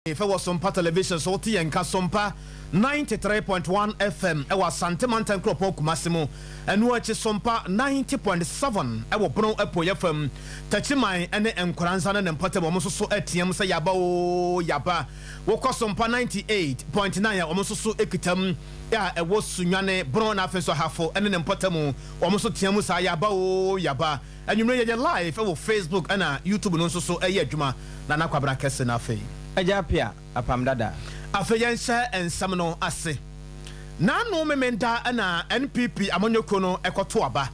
If I was Sompa television, so T and Sompa 93.1 FM. I was Santa Mountain Cropok Massimo and watch Sompa 90.7. I will bring up FM. Tachimai and the Mkoranzan and Potem almost so ATM say Yaba Yaba. Woke Sompa 98.9 almost so equitum. Yeah, it was Sunyane, Brown Afenso Hafo, and then Potamo, almost Tiamusa Yaba Yaba. And you know you're live over Facebook and YouTube and also so a Juma Nana Quabra Kessenafe. Ajapia apamdada afeyanse ensamno ase na no mementa na NPP amonyokono ekoto aba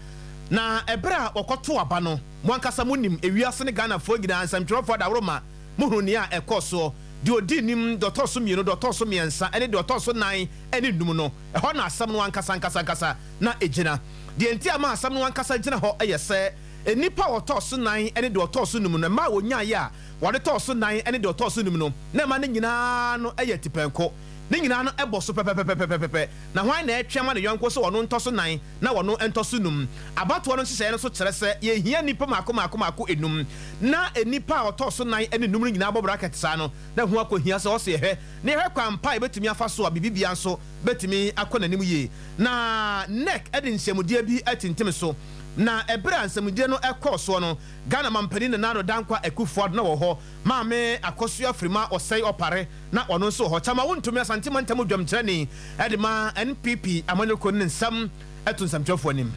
na ebra okoto aba no mwankasa munim ewiase ne Ghana fo gina ansamtwerofo da roma muhuni a ekoso de odi nim dotto so mienu dotto so miensa ene dotto so nan ene num no eho na asam no ankasa na ejina de enti ama asam no ankasa gina ho eyese enipa dotto so nan ene dotto so num no ma wonya ya wade toso nan ene de toso num no na ma ne nyina no eye tipenko ne nyina no ebo so pepepepepepe na hwan na etwema ne yonko so wono ntoso nan na wono entoso num abato no hyehyɛ no so kyerɛ sɛ ye hia nipa mako enum na enipa otoso nan ene num nyina abo bracket sa no na hu akohia sɛ ɔse hwɛ ne hwɛ kwampa e betumi afa so a bibibia nso betumi akɔ nanim ye na neck ede nhyɛmude bi atintim so na ebra ansamudie no ekɔso no Ghana mampani na nado dankwa ekufuad na wo ho maame akoso afrima osai opare na ono nso ho chama wontumi asantema ntam dwam kyerɛni ede ma NPP amanyoko ne nsam etu nsamtwafo anim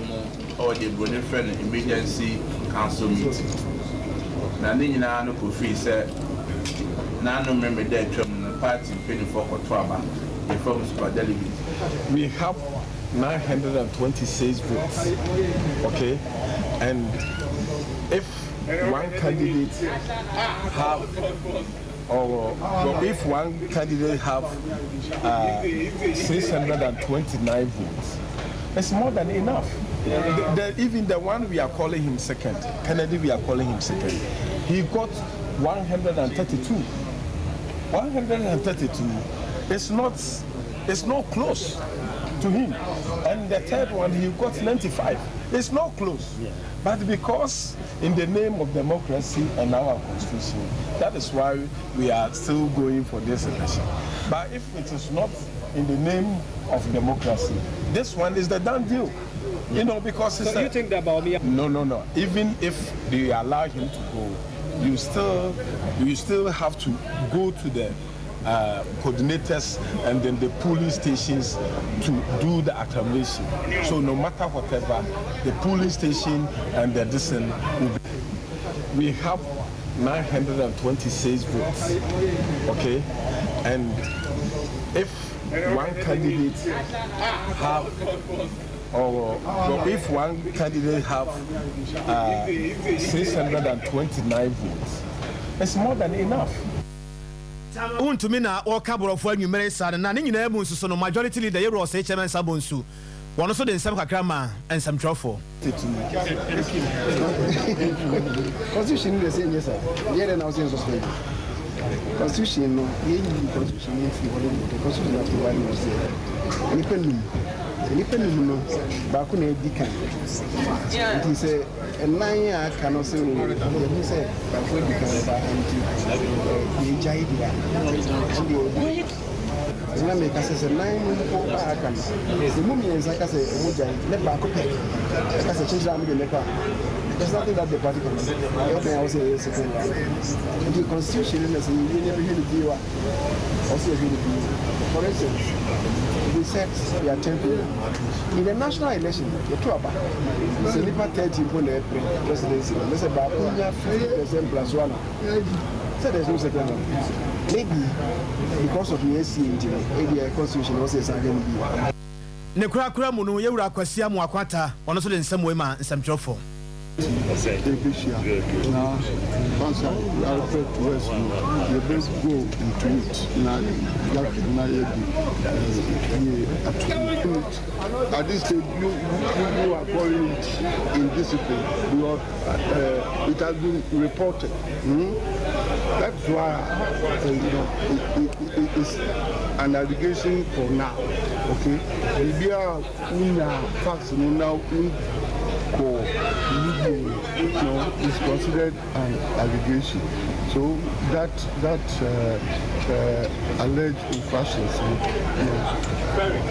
mo or the brother friend emergency council meeting na ne nyina no ko free say na no member there twam party penny for Kotwaba the from super delegate. We have 926 votes, okay, and if one candidate have if one candidate have 629 votes, it's more than enough. Even the one we are calling him second, Kennedy, we are calling him second, he got 132. 132. It's not close to him. And the third one, he got 95. It's not close. Yeah. But because in the name of democracy and our constitution, that is why we are still going for this election. But if it is not in the name of democracy, this one is the done deal. Yeah. You know, because it's you think that about me? No. Even if they allow him to go, you still have to go to the coordinators and then the polling stations to do the acclamation. So no matter whatever, the polling station and the distance will be. We have 926 votes, okay, and if one candidate have if one candidate have 629 votes, it's more than enough. Untumi na okaborofo anwumere sade na ne nyina mu nsuso no majority leader yero ose chairman sabonsu wono so de nsam kakra ma ensamtwofo constitution dey say yes sir here na say suspend constitution no ye ni constitution ni fi wole the constitution na fi wale say ni penum no ba ko na edikan it is a 9 year cannot say you say ba ko edikan ba anti the jaidia na me ka say 9 ko ba kan the moment say ka say mo jai le ba ko pe ka say change am de me pa there's nothing that the party can do. I also say the constitution is you never hear the deal also hear the deal. For instance, we said we are temporary. In the national election, the trouble is a little 30 for the presidency. Let's say about 50% plus one. So there's no second one. Maybe because of the AC the constitution also is again be. Ne kura mu no yewura kwasia mu akwata ono so de nsam we ma nsamtwofo Now, once I refer to us, you best go into it. At this stage, you are calling it indiscipline because it has been reported. That's why it is an allegation for now. Okay, we are facts now. is considered an allegation. So that alleged infractions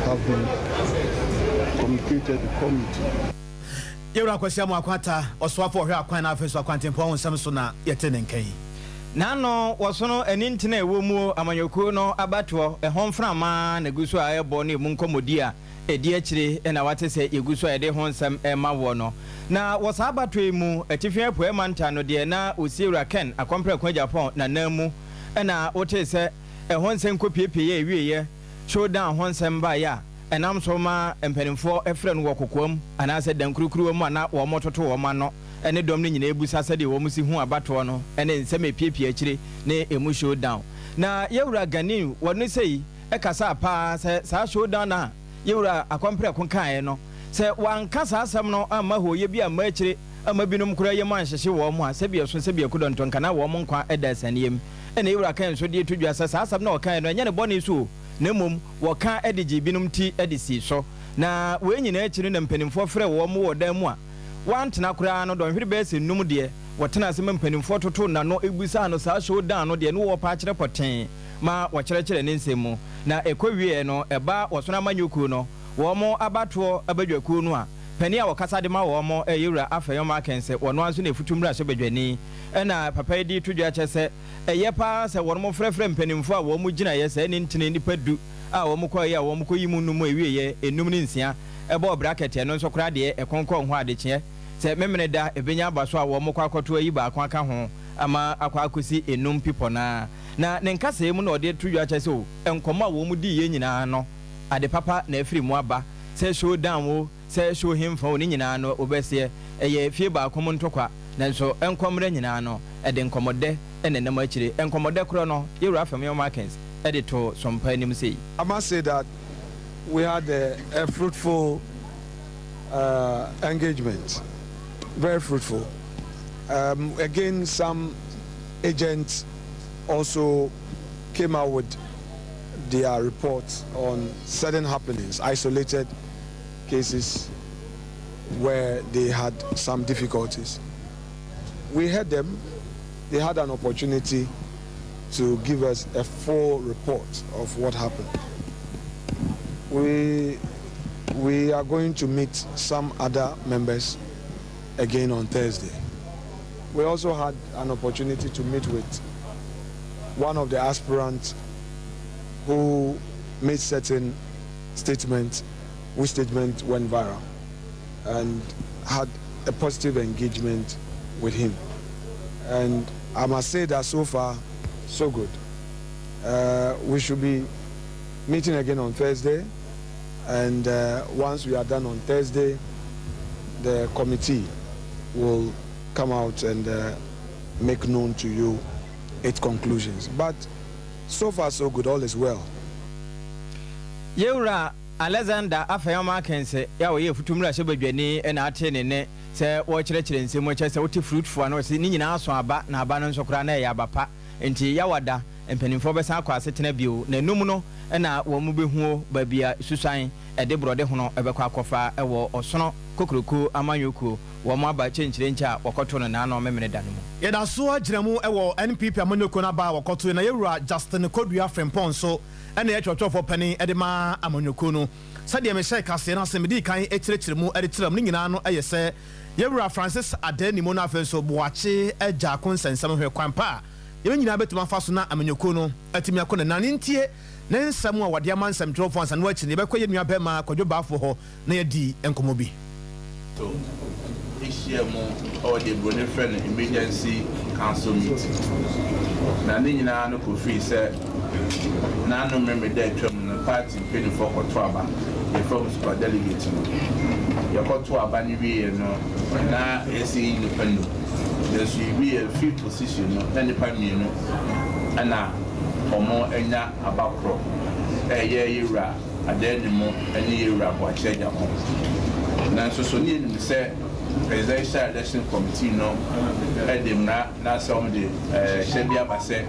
have been communicated to the committee. Yewra kwasi amu akwata oswafo hwe akwan na afeso akwantempo ho nsem so na yetene nkan. Nano wasono enintene ewo mu amanyoku no abato ehonframa na guso a ebo ne mu nkomodi a edi akire na wate se yeguso a ede ho nsem ema wo no na wasa abato emu atifi apo emanta no de na osiewra ken akompre kwa Japan na namu na wote se ehon nsem kopiepie ewieye showdown ho nsem ba ya enam so ma empanimfo efre no wokokwam ana se dankurukuru mu ana wo mototo wo ma no ene dom ni nyina ebusa se de wo musi hu abato no ene nsem epiepie akire ne emu showdown na yewra gani wonu sei ekasa pa se sa showdown na yewra akompre konkan no se wanka sa asem no ama hoye bi ama akire ama binom kura ye man hyehye wo mu a se bia so se bia kudonton kana wo mu nkwa eda saniem ene yewra kan so de tudwa sa asem na okan no enye ne bone so na mom woka edigi binom ti edisi so na we nyina akire na mpanimfo frɛ wo mu wo dan mu a wantena kura no don hwere be se num de wotena asem mpanimfo toto na no ebusa no sa show dan no de no wo pa kyerɛ poten ma wo kyerɛkyerɛ ne nsɛm na ekowie no eba wosona manyoku no wo mo abato abadwaku no a pani a wokasa de ma wo mo eyewura afeyom akense wono anso na futumra so badwani na papa yi di tudwa kyese eye pa se wono mo frɛfrɛ mpanimfo a wo mo gina ye se ne ntene nipa du a wo mo koye a wo mo koyi mu num ewieye enum ne nsia ebo bracket no nso kora de ekonkɔ ho adekye se memene da ebenya abaso a wo mo kwa akoto ayi ba akwa ka ho ama akwa akosi enum pipo na ne nkasa mu na ode tudwa kyese o enkomo a wo mo di ye nyina no ade papa na afiri mu aba se show down wo se show him for ni nyina no obese eye fie ba akom ntokwa nanso enkomre nyina no ede nkomode enenam akire enkomode kro no yewura fam your markets ede to Sompa nim sei. I must say that we had a fruitful engagement, very fruitful. Again, some agents also came out with their reports on certain happenings, isolated cases where they had some difficulties. We heard them. They had an opportunity to give us a full report of what happened. We are going to meet some other members again on Thursday. We also had an opportunity to meet with one of the aspirants who made certain statements, which statement went viral, and had a positive engagement with him. And I must say that so far, so good. We should be meeting again on Thursday, and once we are done on Thursday, the committee will come out and make known to you its conclusions. But so far, so good. All is well. Yewra Alexander afeyom akense ya wo ye futumra shebadwani na atene ne se wo kyerɛkyerɛ nsɛm kyerɛ sɛ wote fruitful no se ni nyina aso aba na aba no nso kora na ya bapa enti ya wada mpanimfo bɛsa akɔ asetena bio na num no na wo mu behuo babia susan ɛde brɔde ho no ɛbɛkɔ akɔfa ɛwɔ ɔsono kokroko amanyoku wo mu aba kyenkyerɛ nkyɛ a wɔkɔto no na memene da no mu yɛda so agyina mu ɛwɔ NPP amanyoku na ba wɔkɔto na yɛwura Justin Kodua Frempon so ɛna yɛtwɔtwɔfo pani ɛde ma amanyoku no sɛdeɛ mehyɛ kaseɛ no asɛm di kan ɛkyerɛkyerɛ mu ɛde kyerɛ mu ne nyinaa no ɛyɛ sɛ yɛwura Francis Adani mu no afei nso boakye agya konsɛnsɛm hwɛ kwan pa a yɛbɛ nyinaa bɛtuma fa so na amanyoku no atumi akɔ ne nane ntie ne nsɛm a wɔde ama nsɛmtwerɛfoɔ ansa no akyi ne yɛbɛkɔ yɛ nua bɛma kwadwo baafo hɔ na yɛdi nkɔmmɔ bi so ahyia mu ɔde broni frɛ no emergency council meeting na ne nyinaa no kɔfiri sɛ n'ano mmemme da atwam no party mpanimfoɔ kɔto aba yɛfrɛ mu super delegate no yɛkɔto aba no wieɛ no na yɛsɛ nnipa no nanso yɛwie fifth position no na nnipa mmienu ɛna ɔmo anya aba korɔ ɛyɛ yɛwura adan ne mu ɛne yɛwura aboakyerɛ agya ho nanso so ne yɛnim sɛ presidential election committee no ɛde mmara n'asɛ ɔmo de hyɛ bi aba sɛ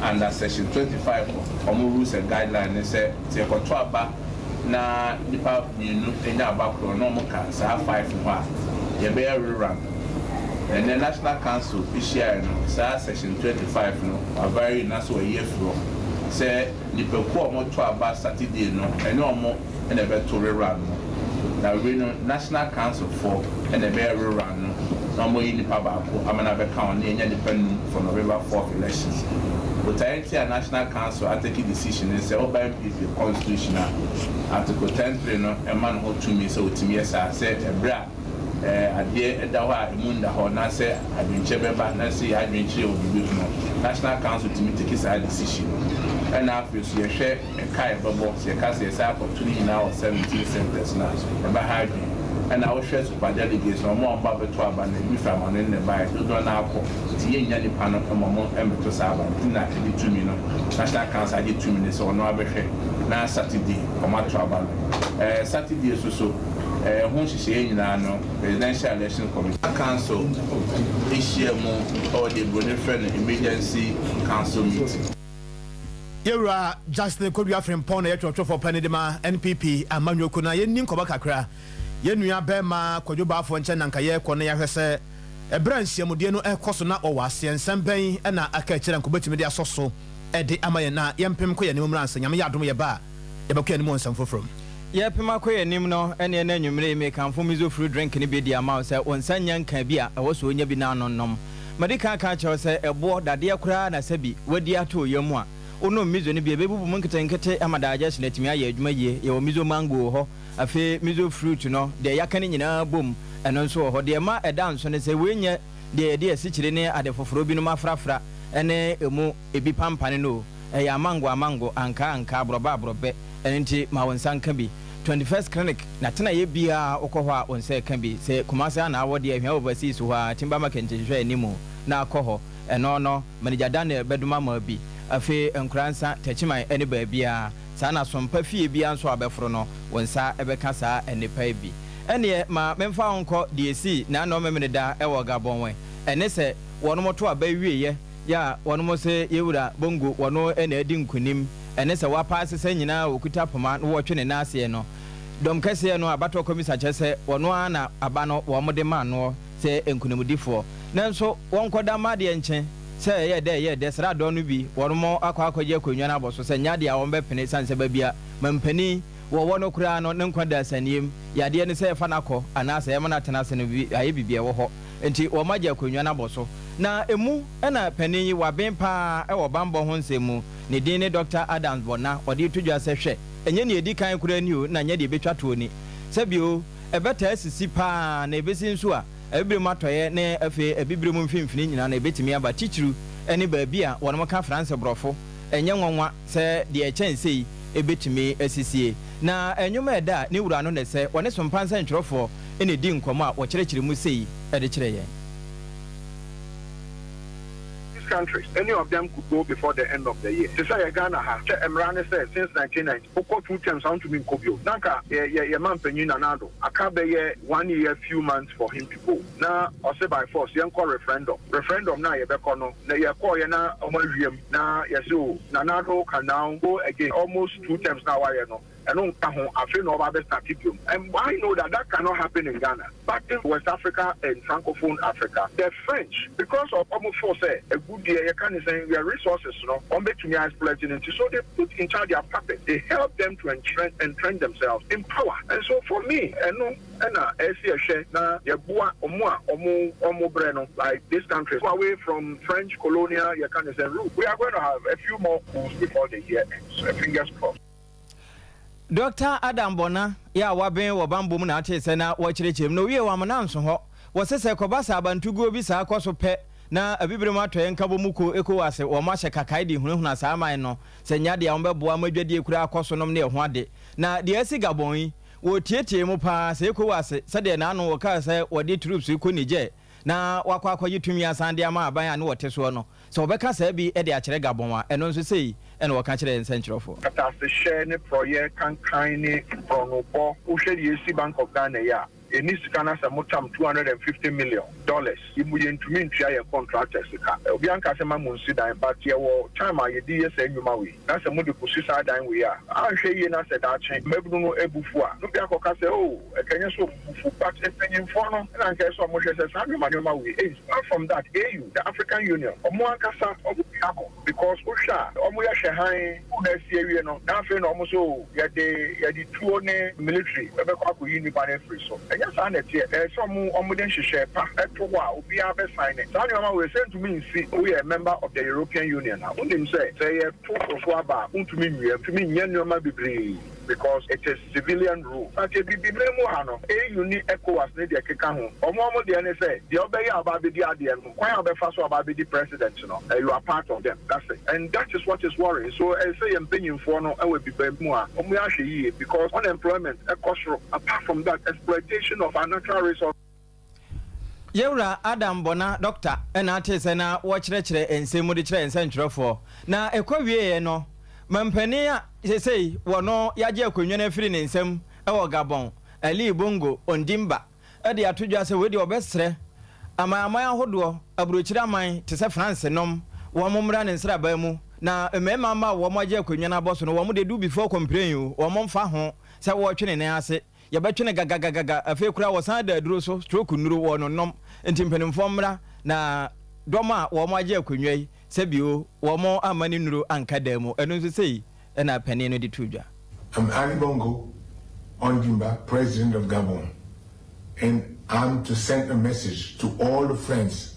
under section 25 ɔmo rules and guidelines ne sɛ sɛ yɛkɔto aba na nipa mmienu anya aba korɔ na ɔmo ka saa 5 ho a you bear rerun. And the National Council is sharing section 25 a very nice way for say the people more to about Saturday and no more and a better rerun. Now we know National Council for and a bear rerun no more in the Pabako. I'm another county independent from November 4th elections. But I see a National Council I take a decision and say, oh, by people constitutional Article 10 a man who to me so to me as I said a bra. Adeɛ ɛda hɔ a emu nda hɔ na sɛ adwenkyɛ bɛba na sɛ adwenkyɛ obi bi no National Council to me take saa decision ɛna afei so yɛhwɛ ɛka ɛbɛbɔ sɛ yɛka sɛ yɛsɛ akɔto no nyinaa wɔ 17 centers na ɛba ha adwen ɛna wohwɛ super delegates na ɔmo a ɔmba bɛto aba na ebi fa ama no ne ba dodoɔ no akɔ nti yɛnnya nipa no ɛma ɔmo ɛmbɛto saa aba nti na ɛde tumi no National Council agye tumi no sɛ ɔno abɛhwɛ na Saturday ɔmo ato aba no Saturday so who she say no presidential election committee council issue or the Bonifren emergency council meeting. Yewra Justin Kodua from Pona Yetro for Penedema NPP Emmanuel Kuna Yenin Kobakakra Yenua Bema Kojuba for Nkankaye Kone Yahese a branch Yamudino no Kosona or Wasi and Sambain and a catcher and Kubeti Media Soso Edi Amayana Yampim Koya Numrans and Yamayadu Yaba Yabakan Monsan for from. Yeah, Pimakoya Nimno, and then you may make a fumizo fruit drink in the amount, one sanyan can be a was when you be now on nom. Medica catcher say a board that dear cry and a sebi, where dear to your moi. Oh no, Mizo be a baby monkey and kete amada just let me a may your mizo mango ho, a fe mizo fruit, you know, the yakin in a boom, and also ho dear ma a dance when they say when ye, the idea sitting at the Fofrobino frafra, and a mo a be pampanino, a mango, and cabro babro. Enti ma wonsan kan bi 21st clinic na tena ye bia okoho a wonse kan bi se kumasa na awode ahia overseas ho a timba market hwe animu na akoho eno no manager Daniel beduma ma bi afi enkransa tachiman ene ba bia sa na sompa fie bia nso abefro no wonsa ebeka sa enipa bi ene ma memfa onko DSC na no memene da ewo Gabon we ene se wono moto aba wieye ya wono mo se yewura bongo wono ene adi nkunim ene se wa pass se nyina okuta poma no wotwe ne nase no dom kase no abato komisa chese wono ana aba no wo mode ma no se enkunimudifo nanso wonkoda ma de nche se ye de sra do no bi wono mo akwaje akonwa na aboso se nya de a won bepene sanse ba bia mampani wo wono kura no ne nkwada saniem ya de ne se fa nakọ anase ye mana tena se no bi aye bibia wo ho enti wo maje akonwa na aboso na emu ena panin wa bempa e wo bambo ho nsemu ne din ne Dr. Adams Bona odi tudwa se hwe enye ne edi kan kura ni o na nya de betwa to ni sebio e beta asisi pa na ebesi nso a ebire matoye ne afi ebibire mu mfimfini nyina na ebetimi aba tichiru ene ba bia wono maka France brofo enye nwanwa se de echensei ebetimi asisie na enyuma eda ne wura no ne se wone sompansa ntwerofo ene di nkomo a wo kirekire mu sei e de kire yen. Countries, any of them could go before the end of the year. To say Ghana has Emrane said since 1990, Oko 2 terms sound to be in Kobio. Nanka, ye man Penin Anado. Akabe 1 year, few months for him to go. Now, or say by force, young call referendum. Referendum now, ye bekono. Na ye call ye na omarium. Na yesu Nanado can now go again almost 2 terms now. Why no? And I feel no other statistics. And I know that cannot happen in Ghana. But in West Africa and Francophone Africa, the French, because of almost force a good year, you can say their resources, you know, on to me as president. So they put in charge their puppets. They help them to entrench themselves in power. And so for me, like this country, away from French colonial, you can say rule. We are going to have a few more coups before the year ends. Fingers crossed. Dr. Adam Bona, ya waben wo bambo mu na ate se na wo kirechem no wie wa mananso ho wo sese kobasa abantugo bi sa akoso pe na abibire mu atoye nkabo muko ekowase wo ma hye kakai di hunhuna sa aman no se nya de ambeboa madwadi ekura akoso nom na eho ade na de asi Gabon yi wo tietie mu pa se ekowase se de na anu wo ka se wo de troops ko nije na wakwa akwayi tumi asande ama aban ane wote so no so obeka sa bi e de akere Gabon a eno nso sei ene wo ka kire nsentrofo kata se share ne project kan ni pronobo wo hwe de esi Bank of Ghana ya Any scanner some $250 million. You into try your contractors. Obianka Sema Munsida, but your time I DS and Yumawi. That's a mode of suicide we are. I'll show you na said that change. Maybe no Ebufua. No Bianca say, oh, can you so but a penny for no? And I guess so much as a Manumawi. Apart from that, AU, the African Union, or Moakasa, or Biako, because Usha, or Muya Shahai, who area, no, nothing almost so, yet the two military, Rebecca Union free. So, and yes, I net some omudent share, at wow, we are best signing. Daniel was sent to me, see, we are a member of the European Union. I wouldn't say, two of Waba, to me, Yenoma Bibri, because it is civilian rule. But if you be Memoano, a unique ECOWAS, Nadia Kikahu, or more the NSA, the Obey about the Adian, why are the first about the president, you are part of them. That's it. And that is what is worrying. So I say, I'm paying for no, I will be more, because unemployment, apart from that, exploitation of our natural resources. Yewra Adam Bona doctor ena tese na wo kyerɛkyerɛ ensɛmu de kyerɛ nsɛnkyerɛfo na ekwawie no mampani a sesei wono yagye akonwa na firi ne nsɛm ɛwɔ Gabon Ali Bongo Ondimba ɛde atodwa sɛ we de obɛsrɛ amaman ahodoɔ aburokyira aman te sɛ France nom wo mommra ne nsraba mu na mema ma wo mo agye akonwa na boso no wo mo de do before complain you wo mo mfa ho sɛ wo twene ne ase yɛbɛtwene gagagaga afei kura wɔ san da aduro so stroke nuru wɔ no nom ntimpenimfo mmra na dɔma wɔ mo agye akonwa yi sɛ bio wɔ mo amani nuru anka da mu ɛno nso sei ɛna pani no de tudwa. I'm Ali Bongo Ondimba, President of Gabon, and I'm to send a message to all the friends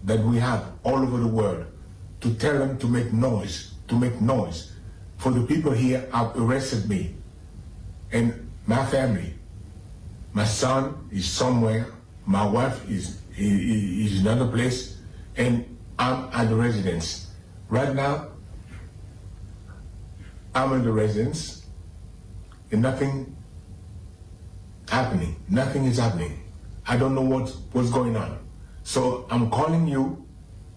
that we have all over the world to tell them to make noise, for the people here have arrested me and my family. My son is somewhere, my wife is in another place, and I'm at the residence. Right now, I'm in the residence, and nothing is happening. I don't know what's going on. So I'm calling you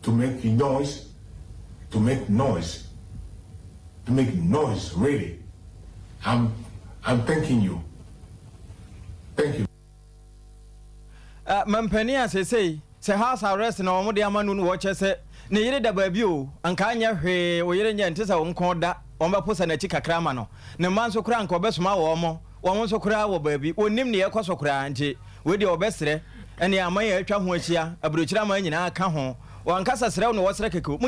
to make noise, really. I'm thanking you. Thank you. Mampani say house arrest na omo de amanu no woche se ne yire da baabi o anka anya hwe o yire nya ntesa wo nko da omba posa na chikakra ma no ne manso kura anka obesoma wo mo nso kura wo baabi onim ne yekoso kura nje we de obesre ene aman ya atwa ho achia aburokyira man nyina aka ho wankasa srew no wosre keke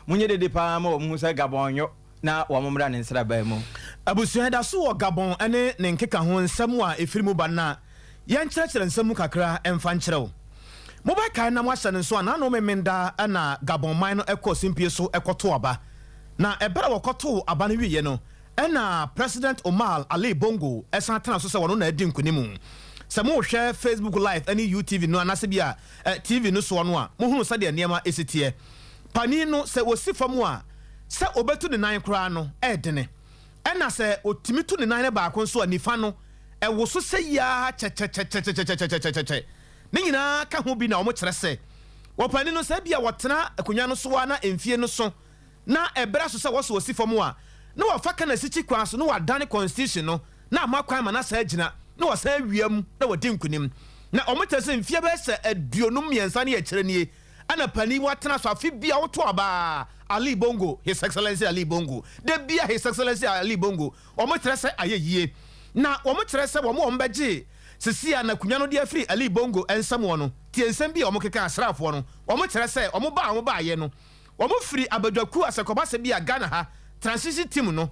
munye dede pa ma wo mu se Gabonyo na wo momra ne nsra ba mu abusuan da so wo Gabon ene ne nkeka ho nsɛm a efirimu ba na yɛnkyerɛkyerɛ nsɛm kakra ɛmfa nkyerɛw mobile kai na mwahye ne so ana no memenda na Gabon man no ɛkɔ simpie so ɛkɔto aba na ɛbɛra wɔkɔto aba no wiye no ɛna President Omar Ali Bongo ɛsan tena so sɛ wɔno na adi nkonimu sɛ mo hwɛ Facebook live ani UTV no anase bia TV no so no a mo hunu sɛ de nneɛma esitie pani no sɛ wosi fam a sɛ obetu ne nan kora no ɛdene ɛna sɛ otimi tu ne nan ne baako nso anifa no ɛwo so sɛ ya kyɛ ne nyina ka ho bi na ɔmo kyerɛ sɛ wɔpani no sɛ bia wɔtena akonwa no so na emfie no so na ɛbra so sɛ wɔso wosi fam a na wɔfa kana sichi kwa so na wɔadane constitution no na amakwan ma na sɛ gyina na wɔsɛ wiam na wɔdi nkunim na ɔmo kyerɛ sɛ mfie bɛ sɛ aduonum mmiɛnsa ne yɛkyerɛ nie ana pani wɔtena so afi bia woto aba Ali Bongo, His Excellency Ali Bongo. De bia His Excellency Ali Bongo. Omo kyerɛ sɛ ayɛ yie na omo kyerɛ sɛ wɔn ombɛgye sisia na kunya no de afiri Ali Bongo ensam wɔ no tie nsɛm bi a omo keka asrafoɔ no omo kyerɛ sɛ omo ba ayɛ no omo firi abadwaku asɛkɔba sɛ bia Ghana ha transition team no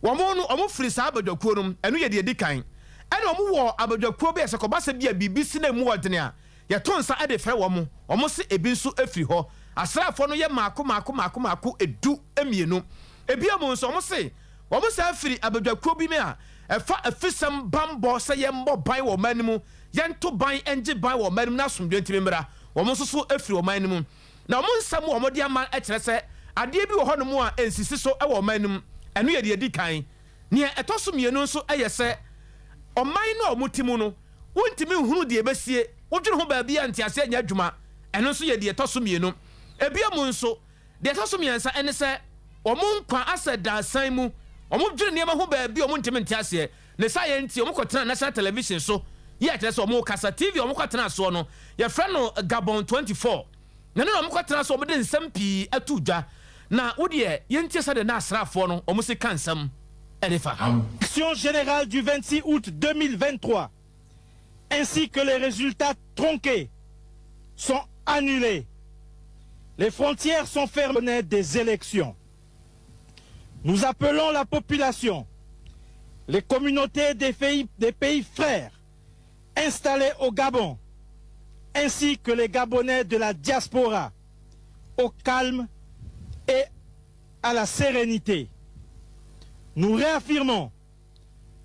omo firi sa abadwaku no ɛno yɛ de edi kan ɛna omo wɔ abadwaku bi asɛkɔba sɛ bia BBC na mu wɔdene a yɛto nsa ɛde frɛ omo se ebi nso afiri hɔ asrafoɔ no yɛ maako edu emienu ebia mo nso omo se afiri abadwaku bi me a ɛfa afisam bambɔ sɛ yɛmbɔ ban wɔ man mu yɛnto ban ɛngye ban wɔ man mu na asomdwe ntimi mmra wɔn nso so afiri wɔ man mu na wɔn nsɛm wɔn de ama ɛkyerɛ sɛ adeɛ bi wɔ hɔ nom a ensisi so ɛwɔ man mu ɛno yɛ deɛ di kan nea ɛtɔ so mmienu nso ɛyɛ sɛ ɔman no a wɔn ti mu no wɔntumi nhunu deɛ ɛbɛsie wɔdwene ho baabi a nteaseɛ nyɛ adwuma ɛno nso yɛ deɛ ɛtɔ so mmienu ebia mu nso deɛ ɛtɔ so mmiɛnsa ɛne sɛ wɔn nkwa asɛ dansan mu wɔn dwene nneɛma ho baabi wɔn ntumi nteaseɛ ne sa yɛ nti wɔn kɔtena national television so yɛ kyerɛ sɛ ɔmo kasa TV ɔmo kɔtena so no yɛfrɛ no Gabon 24 na no ɔmo kɔtena so ɔmo de nsɛm pii atu dwa na wodeɛ yɛntie sɛ de na asraafoɔ no ɔmo se ka nsɛm ɛde fa. L'élection générale du 26 août 2023 ainsi que les résultats tronqués sont annulés. Les frontières sont fermées des élections. Nous appelons la population, les communautés des pays frères installés au Gabon, ainsi que les Gabonais de la diaspora, au calme et à la sérénité. Nous réaffirmons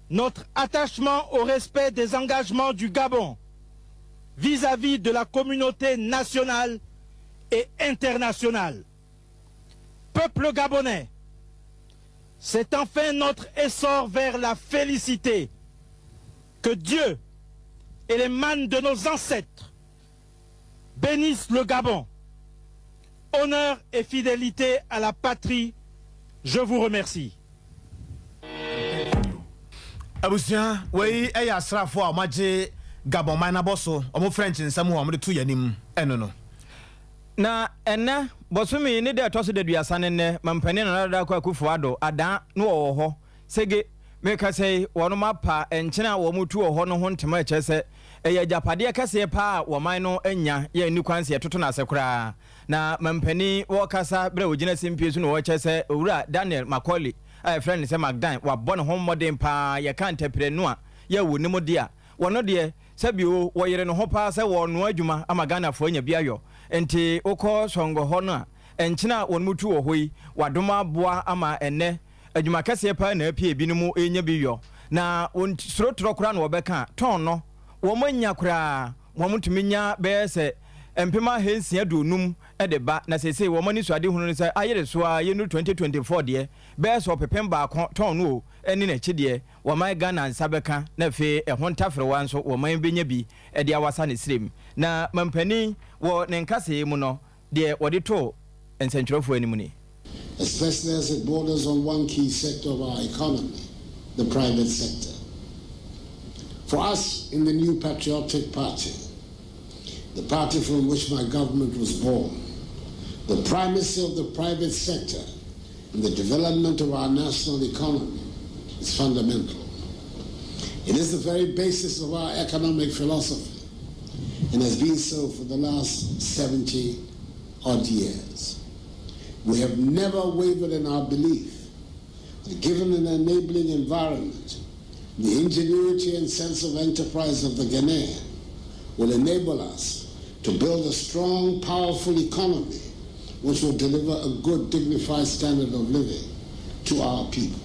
notre attachement au respect des engagements du Gabon vis-à-vis de la communauté nationale et internationale. Peuple gabonais, c'est enfin notre essor vers la félicité. Que Dieu et les mânes de nos ancêtres bénissent le Gabon. Honneur et fidélité à la patrie, je vous remercie. Abusia, wey eya asrafo a maje Gabon man aboso, omo French nsɛm ho omo de to yanim ɛno no. Na ene bosumi ni de toso de duasa ne mampani na dada kwa Kufuado ada no wo ho sege meka sei wono mapa enkyena wo mutu wo ho no ho ntema kyese eye japade kase pa wo man no anya ye ni kwanse toto na asekura na mampani wo kasa bre wo gina simpie su no wo kyese owura Daniel Macaulay a friend se Magdan wa bɔ ne ho modern pa ye kan entrepreneur ye wo ni modia wono de sabio wo yere no ho pa se wo no adwuma amagana fo anya biayo enti ukɔ songo ho no a enkyena won mutu wo hoi wadoma boa ama enne adwuma kase pa na apie bi no mu enya biyo na won soro trokora na wobɛka ton no wo manya kora wo mutumi nya be se empema hensia donum de ba na sese wo mani so ade hunu ne se ayere so a ye no 2024 de be so pepemba ton no eni na chide wo man Ghana nsabeka na fe ho ntafre wan so wo man benya bi e de awasa ne srem na mampani wo ne nkase mu no de wo de to ensentwerofo ani mu ni, especially as it borders on one key sector of our economy, the private sector. For us in the new patriotic party, the party from which my government was born, the primacy of the private sector in the development of our national economy is fundamental. It is the very basis of our economic philosophy and has been so for the last 70-odd years. We have never wavered in our belief that given an enabling environment, the ingenuity and sense of enterprise of the Ghanaian will enable us to build a strong, powerful economy which will deliver a good, dignified standard of living to our people.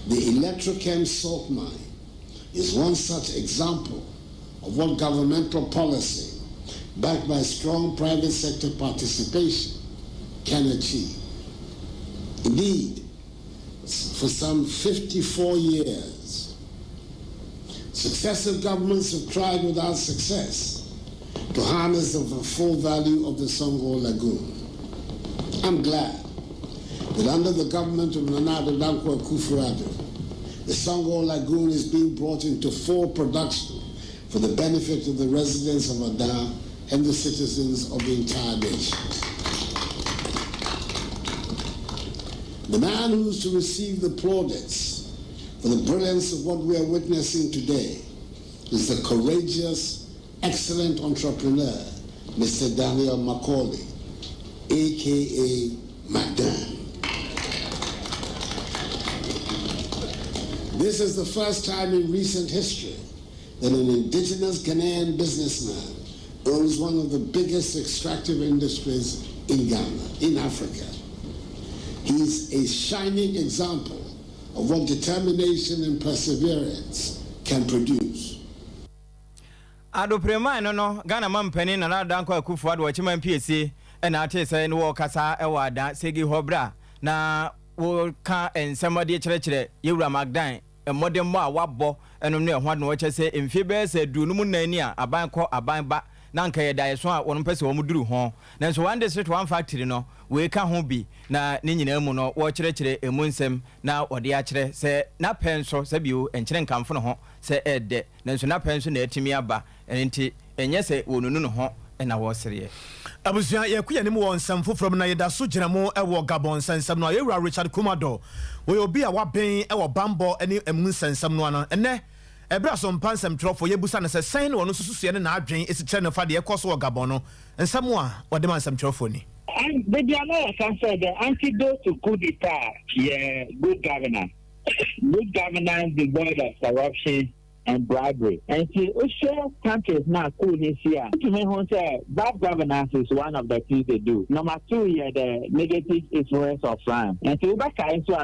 The Electrochem salt mine is one such example of what governmental policy, backed by strong private sector participation, can achieve. Indeed, for some 54 years, successive governments have tried without success to harness the full value of the Songo Lagoon. I'm glad that under the government of Nana Addo Dankwa Akufo-Addo, the Songo Lagoon is being brought into full production for the benefit of the residents of Ada and the citizens of the entire nation. The man who is to receive the plaudits for the brilliance of what we are witnessing today is the courageous, excellent entrepreneur, Mr. Daniel Macaulay, a.k.a. Magdan. This is the first time in recent history that an indigenous Ghanaian businessman owns one of the biggest extractive industries in Ghana, in Africa. He's a shining example of what determination and perseverance can produce. Ado prema no Ghana mampani na Dankwa Akufo-Addo wachima PSC na ate se no kasa e wada segi hobra na wo ka ensemade kyerɛkyerɛ yewura Magdan modern mo a wabɔ enom ne ho no wɔkyɛ sɛ mfie bɛ sɛ dunum nani a aban kɔ aban ba na nka yɛ dae so a wɔn pɛ sɛ wɔn duru ho nanso one district one factory no we ka ho bi na ne nyinaa mu no wɔkyerɛkyerɛ emu nsɛm na wɔde akyerɛ sɛ na pɛn so sɛ bio nkyerɛ nkamfo no ho sɛ ɛdɛ nanso na pɛn so na atimi aba ɛnti ɛnyɛ sɛ wɔnunu no ho ɛna wɔsereɛ abusua yɛkuyɛ ne mu wɔ nsɛm foforɔ mu na yɛda so gyina mu ɛwɔ Gabon nsɛm no yɛwura Richard Kumado wɔyɛ obi a wabɛn ɛwɔ bambɔ ne emu nsɛm no ano ɛnɛ ɛbra so mpa nsɛm twerɛfo yɛbusa no sɛ sɛn ne wɔn sususuɛ ne n'adwen esikyerɛ ne fa de ɛkɔ so wɔ Gabon no nsɛm a wɔde ma nsɛm twerɛfo ni the American said the antidote to coup d'etat good governance. Good governance devoid of corruption and bribery. And see, share countries now cool this year. To me, bad governance is one of the things they do. Number two, the negative influence of France. And so back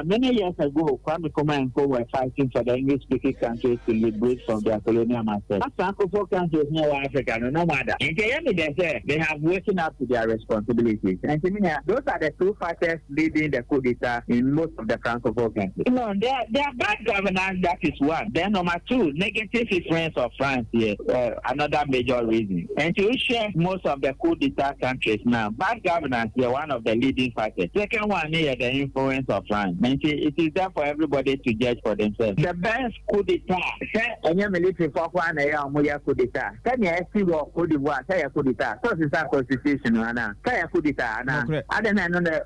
many years ago, Kwame Nkrumah and Co were fighting for the English-speaking countries to liberate from their colonial masters. That's Francophone countries, no Africa, no matter. And they say they have waken up to their responsibilities. And to me, those are the two factors leading the coup d'etat in most of the Francophone countries. No, they are bad governance. That is one. Then number two, negative influence of France here, another major reason. And to share most of the coup d'etat countries now, bad governance is one of the leading factors. Second one is the influence of France. And it is there for everybody to judge for themselves. The best coup d'etat, any military for one coup d'etat. Can you see what coup d'Ivoire? Say a coup d'etat. So it's a constitution, Anna. Say a coup d'etat, Anna. I don't know the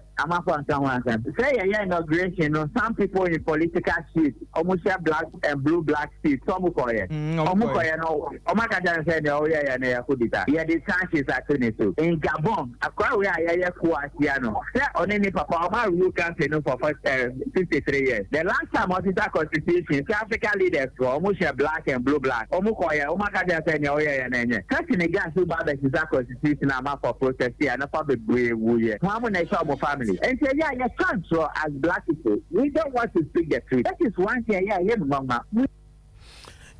say a inauguration. Some people in political seats almost have black and blue black seats. Some Omukoya no Omaka said yeah the chances are 22 in Gabon akwa we are Kuasiano only papa Omar rule country for 53 years. The last time officer constitution African leaders were almost black and blue black Omukoya Omaka said yeah Senegal so bad that is a constitution for protest here not for the way family and say yeah you can't so as black people we don't want to speak the truth. That is one thing mama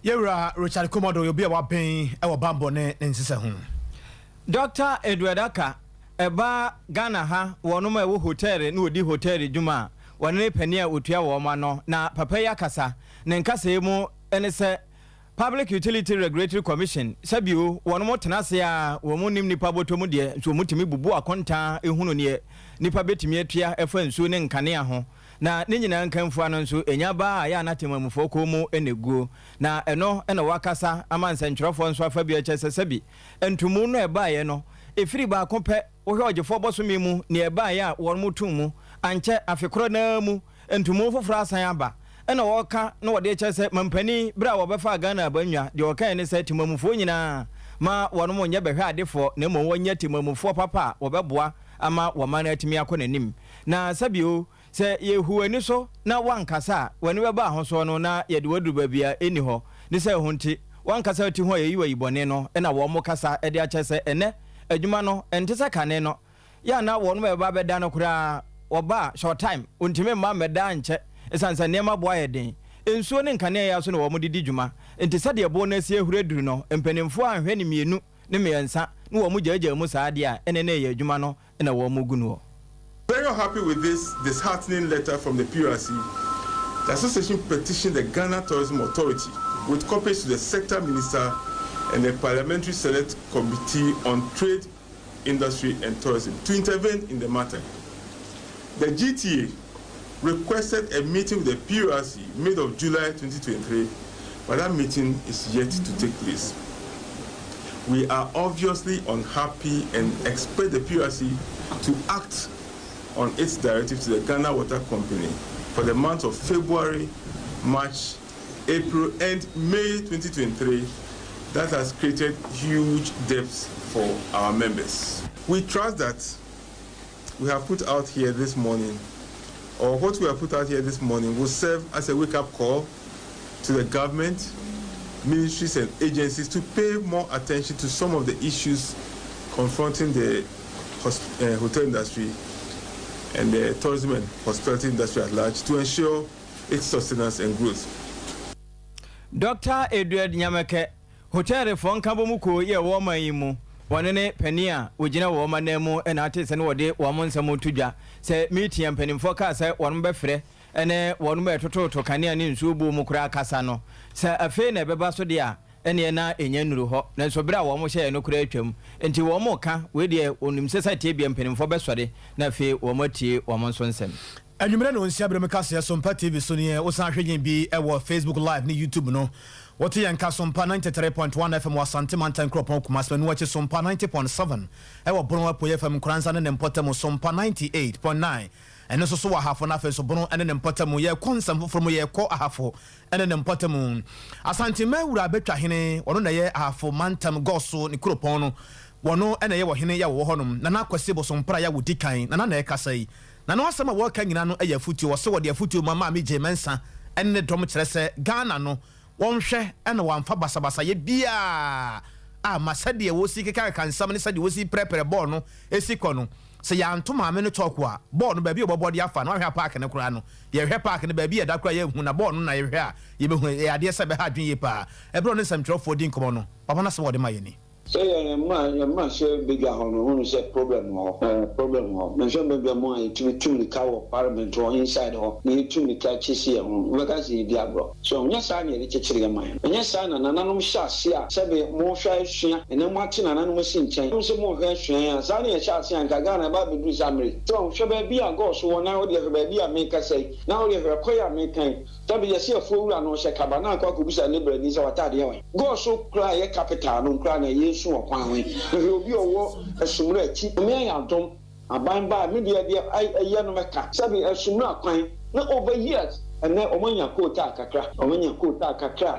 Yewra Richard Komodo you'll be a wabeng ewa bambo ne nsisa ho. Dr. Edward Aka eba Ghana ha wonoma ewo hotel na odi hotel djuma wonne pania otua wo ma no na papa ya kasa ne nkasa emu ene se Public Utility Regulatory Commission sabio wonomo tenase a wo mu nim nipa botomu de so mutimi bubu akonta ehunu ne nipa betimi atua efa nsu ne nkane ho na ne nyina nkanfu ano nso enya ba ya natemamufo ko mu eneguo na eno ena wakasa amansa ntwerofo nso afa bi akyese sabi entumu no eba ye no efiri ba kompe wo hwe ogefo bosomi mu ne eba ya won mutum mu anche afekoro na mu entumu foforo asan aba ena woka na wode akyese mampani bra wo befa Ghana abanwa de woka ne sa timamufo nyina ma won mo nya behwe adefo na mo wonya timamufo papa wo beboa ama wo man atimi akonanim na sabio se yehuani so na wankasa wani beba ho so no na yede wadu babia eni ho ne se ho nti wankasa ti ho yeyi wayibone no na wo mo kasa ede akyese ene adwuma no entese kane no ya na wo no beba beda no kura oba short time untime ma meda nche esansa nema boa yeden ensuo ne nkane ya so no wo mo didi dwuma entese de bo na sie hureduru no empanimfo anhwe ne mienu ne meyansa ne wo mo jaja mu saade a ene ne ye adwuma no na wo mo gu no. Very happy with this disheartening letter from the PRC. The association petitioned the Ghana Tourism Authority with copies to the sector minister and the Parliamentary Select Committee on Trade, Industry and Tourism to intervene in the matter. The GTA requested a meeting with the PRC mid of July 2023, but that meeting is yet to take place. We are obviously unhappy and expect the PRC to act on its directive to the Ghana Water Company for the months of February, March, April, and May 2023 that has created huge debts for our members. We trust that we have put out here this morning, or what we have put out here this morning will serve as a wake-up call to the government, ministries and agencies to pay more attention to some of the issues confronting the hotel industry and the tourism and hospitality industry at large to ensure its sustenance and growth. Dr. Edward Nyameke, hotel for Nkabomuko ye woma yimu, wanene penia, ujina woma nemu, and artists and wade, woman samutuja, say meeting and penny focus, one befre, and one way to Kania in Subu Mukra Casano, say a fene bebasodia, ene na enye nuru ho na so bra wo mo hye no kura atwam enti wo mo ka we de onim society bia mpanimfo besore na fe wo mo tie wo mo nso nsem anwumere no nsia brem ka se Sompa TV so ne wo san hwegyen bi e wo Facebook live ne YouTube no wote yanka Sompa 93.1 FM wasante mantan kropon kumasme no wache Sompa 90.7 e wo bono apo FM kuransa ne mpotam Sompa 98.9 ene so wa hafo na fe so bono ene mpotam ye konsam foforo ye ko ahafo ene mpotam asante mawura betwa hene wono na ye ahafo mantam goso ne kropon no wono ene ye wo hene ya wo honom na na kwase bo Sompra ya wodi kan na na ekasai na no asema wo ka nyina no eya futuo wo se wo de futuo mama me jemensa ene dom kire se Ghana no wonhwe ene wamfa basabasa ye bia masade wo si keka kansam ne sade wo si prepare ball no esiko no se ya ntoma me no talk wa ball no ba bi obobɔ de afa no hwe park ne kura no ye hwe park ne ba bi da kura ye hu na ball no na ye hwe a ye be hu ye ade se be ha dwen ye pa ebro ne samtrofo di nkomo no papa na se wo de ma ye ni so your man share bigger on say problem men so be mo an tumi ka wo parliament or inside ho na tumi ka chisi ho we ka si dia bro so nya sa na ye chechire man nya sa na nanom sha se a se be mo hwa ahua ene mo ate na nanom si nchen so mo hwa ahua sa na ye sha se an ka Ghana ba be du samre so hwe ba bi a go so wona wo de hwe ba bi a me ka sei na wo de hwe koya me kan tabi ye se afo wura no hye kaba na akwa kubisa ne brani se watade ye go so kra ye capital no kra na ye so okwan we obi owo asumura achi me yantom aban ba me dia aye no meka sabi asumura kwan na over years ene omanya kota kakra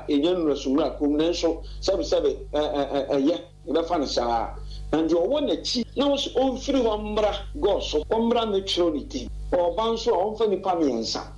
enyan asumura kom na so sabi ye be fa na saa and you want a chi na was on free one bra go so ombra me trinity or banso on fa ni pamiensa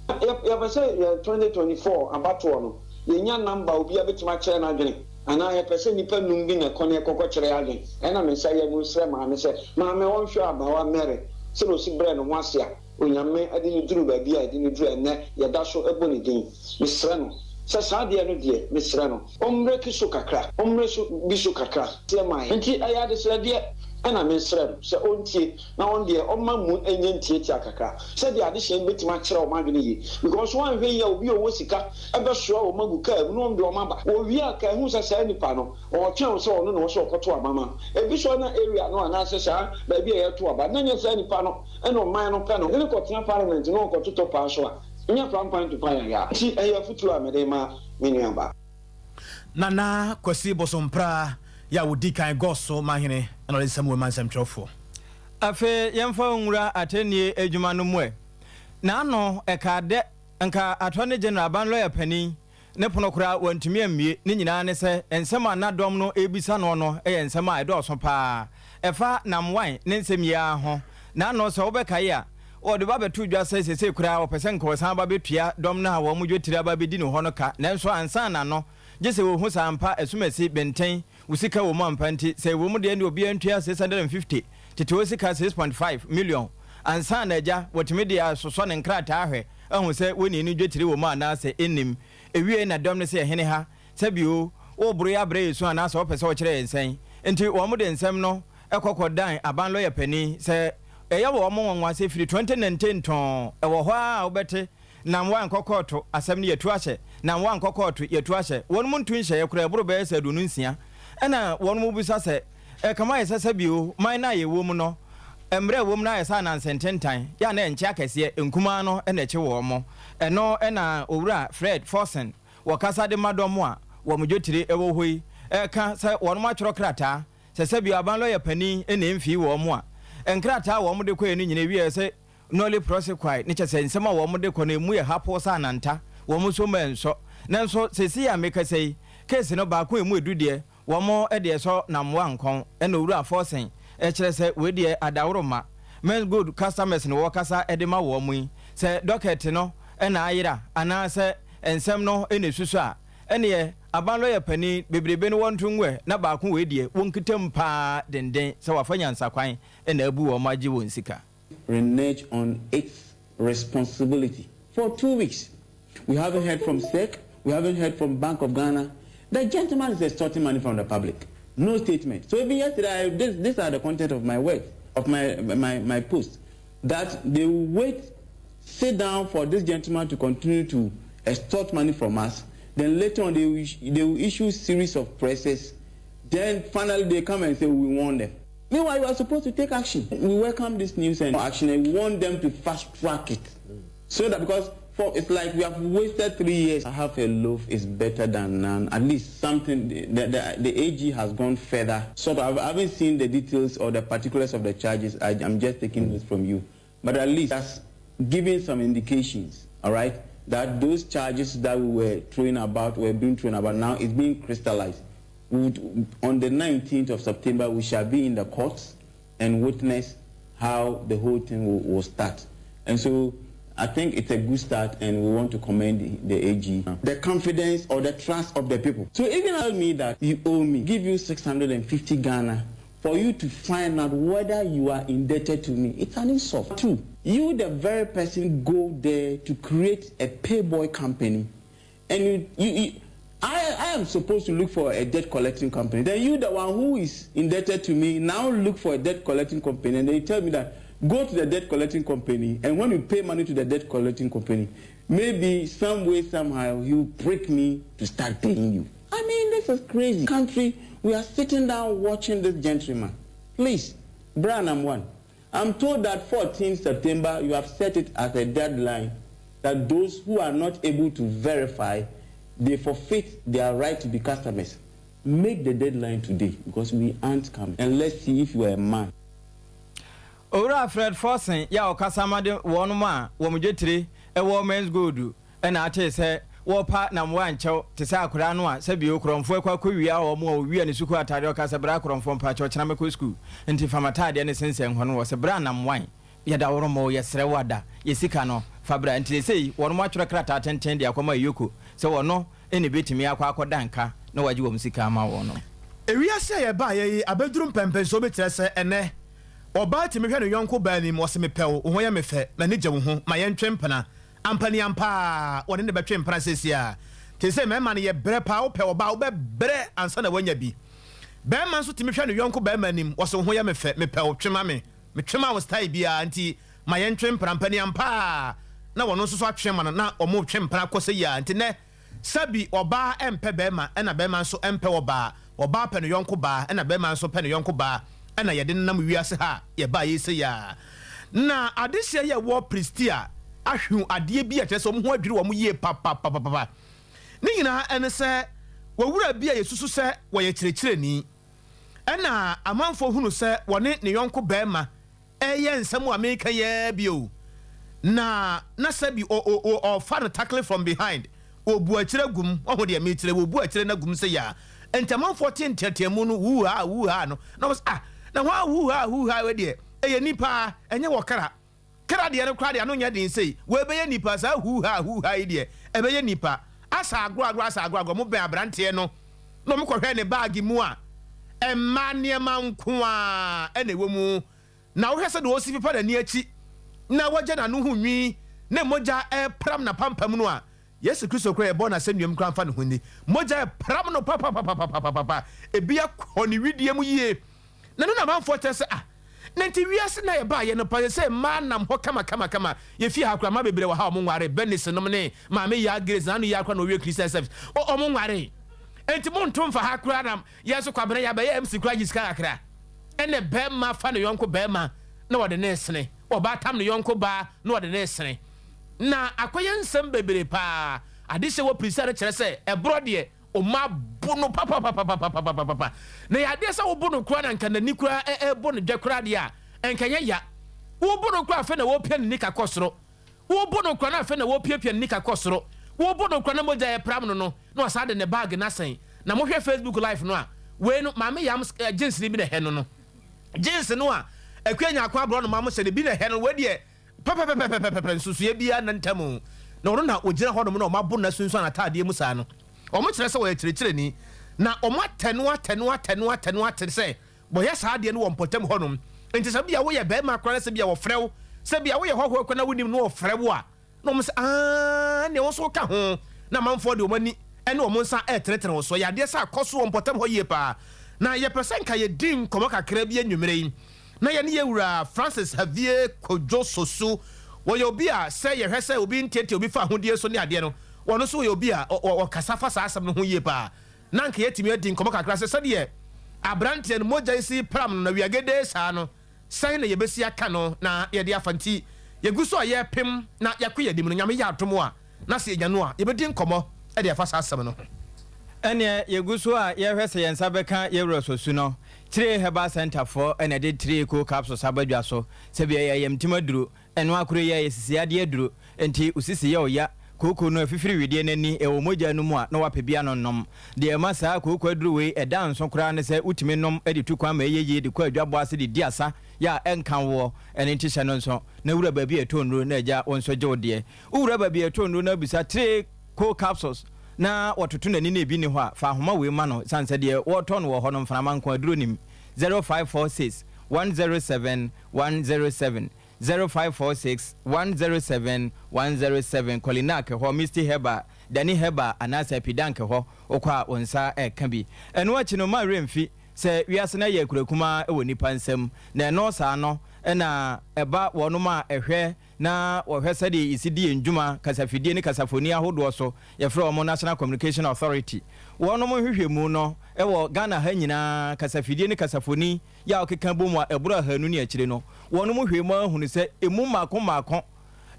ya say 2024 abato no yenya number obi abetima kire na adwene ana ya pese nipa numbi na kone kokokire adwene ena me say ya mu sre ma me say ma me won hwe abawa mere se no si bre no wase a onyame ade ni duru ba bia ade ni duru ene ya da so ebo ni din me sre no se saade no de me sre no omre kiso kakra omre so biso kakra te mai nti aya de sre de ana me sre no se ontie na on de omma mu enye ntie tia kakra se de ade hye betima kire o madwene yi because one hwe ya obi o wosika ebe so o maguka no de o maba o wi aka hu se sa nipa no o twen so no no so okoto amama ebi so na area no ana se sa ba bi e to aba na nya sa nipa no eno man no pa no ele ko tia parliament no ko to pa so a nya from point to point ya ti eya futu amedema menuamba nana kwasi Sompra ya wodi kan goso mahene na le samu man samtrofo afe yemfa nwura atenie adwuma no mwe na no ekade nka attorney general ban lawyer pani ne pono kura wantumi amie ne nyina ne se ensem anadom no ebisa no no ensem a edo so pa efa namwan ne nsem ya ho na no so obeka ya o de ba betu dwa se kura opesen ko san ba betua dom na wo mudwetiri aba bedi no ho no ka nanso ansa na no gese wo hu sampa esumesi benten usika wo mampa nti se wo mu de ne obi antua 650 tete wo sika 6.5 million ansa na ja wotimi de soso ne nkrata ahwe ahu se woni ni dwetiri wo ma na se enim ewie na dom ne se hene ha se bio wo buru ya bre yesu ana se opese wo kire ensen nti wo mu de nsem no ekokodan aban lawyer pani se eya wo mo nwanwa se firi 2019 ton ewo ho a obete na mwa nkokoto asem ne yetu ahye na mwa nkokoto yetu ahye won mu ntun hye yakura eburu be se dunu nsia ena won mu bisa se kama yesese bio man na ye wo mu no emre wo mu na yesa na nsententan ya na enche akese enkuma no ena eche wo mo eno ena owura Fred Forsen wakasa de madomo a wo mudwetire ewo hoi ka se won ma tworo krata se bio aban lawyer pani ena emfi wo mo a enkrata wo mu de koye ni nyina wie se noli prosecuted ni chese nsema wo mu de ko na emu ye hapo sa nanta wo mu so menso nanso sesi ya meka sei case no ba ko emu edudie wo mo ede so na mwa nkon ena owura Forsen kire se we de adawroma men good customers no wo kasa ede ma wo mu se docket no ena ayira ana se ensem no ena susu a ene aban lawyer pani bebrebe no wontunwe na ba ko we de wonkitam pa denden se wafanya nsakwan ena abu wo maji won sika renege on its responsibility for 2 weeks. We haven't heard from SEC, we haven't heard from Bank of Ghana. The gentleman is extorting money from the public. No statement. So even yesterday, these are the content of my work, of my post, that they will sit down for this gentleman to continue to extort money from us. Then later on, they will issue series of presses. Then finally, they come and say, we want them. Meanwhile, you are supposed to take action. We welcome this news and action, and we want them to fast track it. So that because it's like we have wasted 3 years. Half a loaf is better than none. At least something, the AG has gone further. So I haven't seen the details or the particulars of the charges. I'm just taking this from you. But at least that's giving some indications, all right, that those charges that we were being thrown about now is being crystallized. On the 19th of September, we shall be in the courts and witness how the whole thing will start. And so I think it's a good start, and we want to commend the AG. The confidence or the trust of the people. So even tell me that you owe me, give you 650 Ghana for you to find out whether you are indebted to me. It's an insult. Two, you the very person go there to create a payboy company, and I am supposed to look for a debt collecting company. Then you, the one who is indebted to me, now look for a debt collecting company, and they tell me that go to the debt collecting company, and when you pay money to the debt collecting company, maybe some way, somehow, you break me to start paying you. I mean, this is crazy. Country, we are sitting down watching this gentleman. Please, Branham one. I'm told that 14th September, you have set it as a deadline that those who are not able to verify, they forfeit their right to be customers. Make the deadline today, because we aren't coming. And let's see if you are a man. Ora Fred Fossen, ya okasama de wonuma, womujetri, e wo men's good, and I say, wo partner wancho, to say Kuranoa, Sebio Cromfo, Quia or more, we and Suku Atario Casabra from Pacho Chanamico School, and Tifamatadi and Sense and when was a branam wine. Yadaoromo, yes, Rewada, Yesikano, Fabra, and they say, one much recrat and tend the Akoma Yuku, so no, any bit me aqua danka, no, I do Msikama or no. Area say a buy a bedroom pempe so betressa and Oba ti me hwe no yonko ba ni mo se me pew wo ya me fe na ne gye wo ho ma ye ntwempana ampani ampa woni ne betwempana sesia te se me ma ne ye bre pa wo pe oba wo be bre ansa na wanya bi be ma so ti me hwe no yonko ba ma nim wo se ho ya me fe me pew twema me twema wo style bia anti ma ye ntwempana ampani ampa na wono so so atwema na omo twempana kose ya anti ne sabi oba empe be ma na be ma so empe oba pe no yonko ba na be ma so pe no yonko ba na yede nam wiase ha ye ba yese ya na adesia ye wo pristia ahwu ade bi a kyerso mo ho adwiri wo mo ye papa ni nyina ene se wawura bi a yesusu se wo ye kirekireni na amanfo hunu se wone ne yonko bema eye nsam wa meka ye bio na sabi o fan tackle from behind obu akire gum oho de me kire obu akire na gum se ya entamanfo tentetiamu no wu ha no na was na wa hu ha we de eye nipa enye wokara kara de no kra de no nya den sei we be ye nipa sa hu ha de e be ye nipa asa agro mo be abrante no mo kohwe ne bag mu a emma niema nko a ene we mu na wo hwese de wo si pipa da ni achi na wogya na no hu nwi na moja pram na pampam no a Yesu Kristo kra e bo na senuam kra mfa ne ho ni moja pram no papa ebia koni widie mu yie na no na manfo tese na nti wiase na ye ba ye no pa se ma nam ho kama ye fi hakura ma bebre wa ha mo nware benis no ne ma me ya grace na no ya kwa no we Christian service o mo nware enti mo ntom fa hakura nam yeso kwabere ya ba ye MC kura giska akra ene be ma fa no yonko be ma na wode ne sene o ba tam no yonko ba na wode ne sene na akoye nsem bebre pa ade se wo prisare kire se e bro de o ma bono papa na ya de sa wo bono kura na nka na ni kura bono de kura de a enka ya wo bono kura fe na wo pia ni ka kosoro wo bono kura na fe na wo pia ni ka kosoro wo bono kura na moja e pram no no na wasa de ne bag na sen na mo hwe Facebook live no a we no ma me yam jeans ni bi na he no jeans no a akwanya akwa bro no ma mo se de bi na he no we de papa nsusuye bia na ntamu na ono na ogira ho no na o ma bono na sunsu na taade mu sa no omo kire se wo kirekire ni na omo atenu se bo ya sa ade no wo mpotam honum enti se bia wo ye be ma kwara se bia wo frew se bia wo ye hoho kwena wonim no wo frew a no mo se ne wo so ka ho na manfo de omani ene omo nsa teretere wo so ya de sa akoso wo mpotam ho ye pa na ye person ka ye din komo kakra bia nwumere yi na ye ne ye wura Francis Xavier Kojo Soso wo ye obi a se ye hwese obi ntete obi fa hodie so ne ade no wono so ye obi a o kasafa sa asem no ho yie pa na nka yetimi adi nkomo kakra se de abrante no moja isi pram no na wiagede sa no sai na yebesi aka no na ye de afanti yegu so ye pem na yakoye dim no nyame ya atomo a na se nya no a yebedi nkomo e de afa sa asem no ene yegu so a ye hwese yensa beka ye wrososu no tire heba center for ene de tire ko capsules abadwa so se bia ye yemtimaduro eno akure ye sisi ade aduro enti usisi ye oya koko no afifiri widie nani ewo moja no mu a na wapebia no nom de ma saa koko aduru we eda nso kra ne se utimi nom edi tukwa ma yeye de kwa adwabo ase de diasa ya enkan wo ene ntisha no nso na wura ba bi etonro na agya wonso gye wode wura ba bi etonro na bisa 3 co capsules na watoto nani na ebi ni ho a fa homa we ma no sanse de woto no wo ho no mframa nko aduru nim 0546 107 107 0546 107 107 Kolinak ho Mr. Heba Dani Heba anasa pidanke ho okwa onsa kabi eno achi no ma remfi se wiase na ye kurakuma ewo nipa nsam na eno sa no na eba wono ma ehwe na wohwese de isidi enjuma kasafidie ni kasafoni ahodo so ye fra omo National Communication Authority wono mo hwehwemu no ewo Ghana ha nyina kasafidie ni kasafoni ya okeka bomu ebura hanu ni akire no wono mo hwemu ahunu se emu mako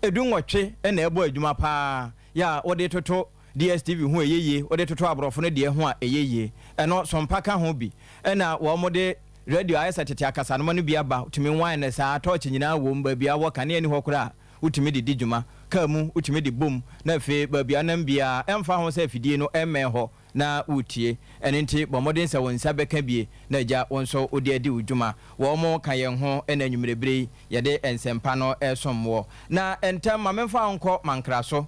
edu nwotwe na ebo adwuma pa ya wode toto DSTV ho eyeye wode toto abrofo no de ho a eyeye eno Sompa ka ho bi na wo mo de radio ayesa tete akasa no no bia ba utimi wan na sa torch nyina wo mba bia wo kane ani ho kura utimi de dijuma ka mu utimi de bom na fe ba bia na bia emfa ho sa fidie no emme ho na utie enenti bomodin se wonsa beka bie na ja wonso odi adi udwuma wo mo ka yen ho na nwumerebre ye de ensempa no esomwo na entam ma memfa onko mankraso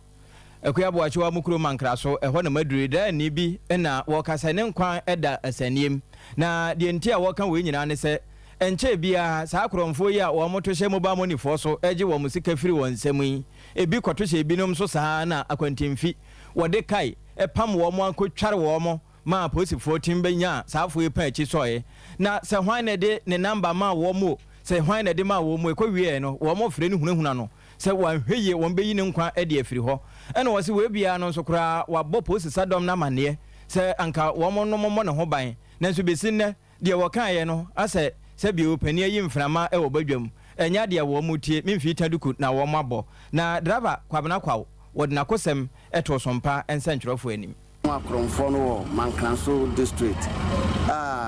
ekuyabo achiwa mukuro mankraso eho na maduri da ni bi na wo kasa ne nkwan eda asaniem na de enti a wo kan we nyina ne se enche bia saa kromfo yi a wo moto hye mobile money fo so eje wo musika firi won nsam ebi kwato hye binom so saa na akwantimfi wo de kai epam wo mo ankotware wo mo ma posi 14 benya saafo epa achi soye na se hwan na de ne number ma wo mo se hwan na de ma wo mo ekowie no wo mo frɛ ni hunahuna no se wanhweye won beyi ne nkwa ade afiri ho ena wo se we bia no so kra wabɔ posi sadom na mane se anka wo mo no mo ne ho ban na so besi ne de wo kan ye no ase se bi opani ayi mframa e wo badwam enya de wo mo tie memfi taduku na wo mabɔ na driver kwabena kwawo wode na kosem eto Sompa ensentrofo anim akromfo no Mankranso district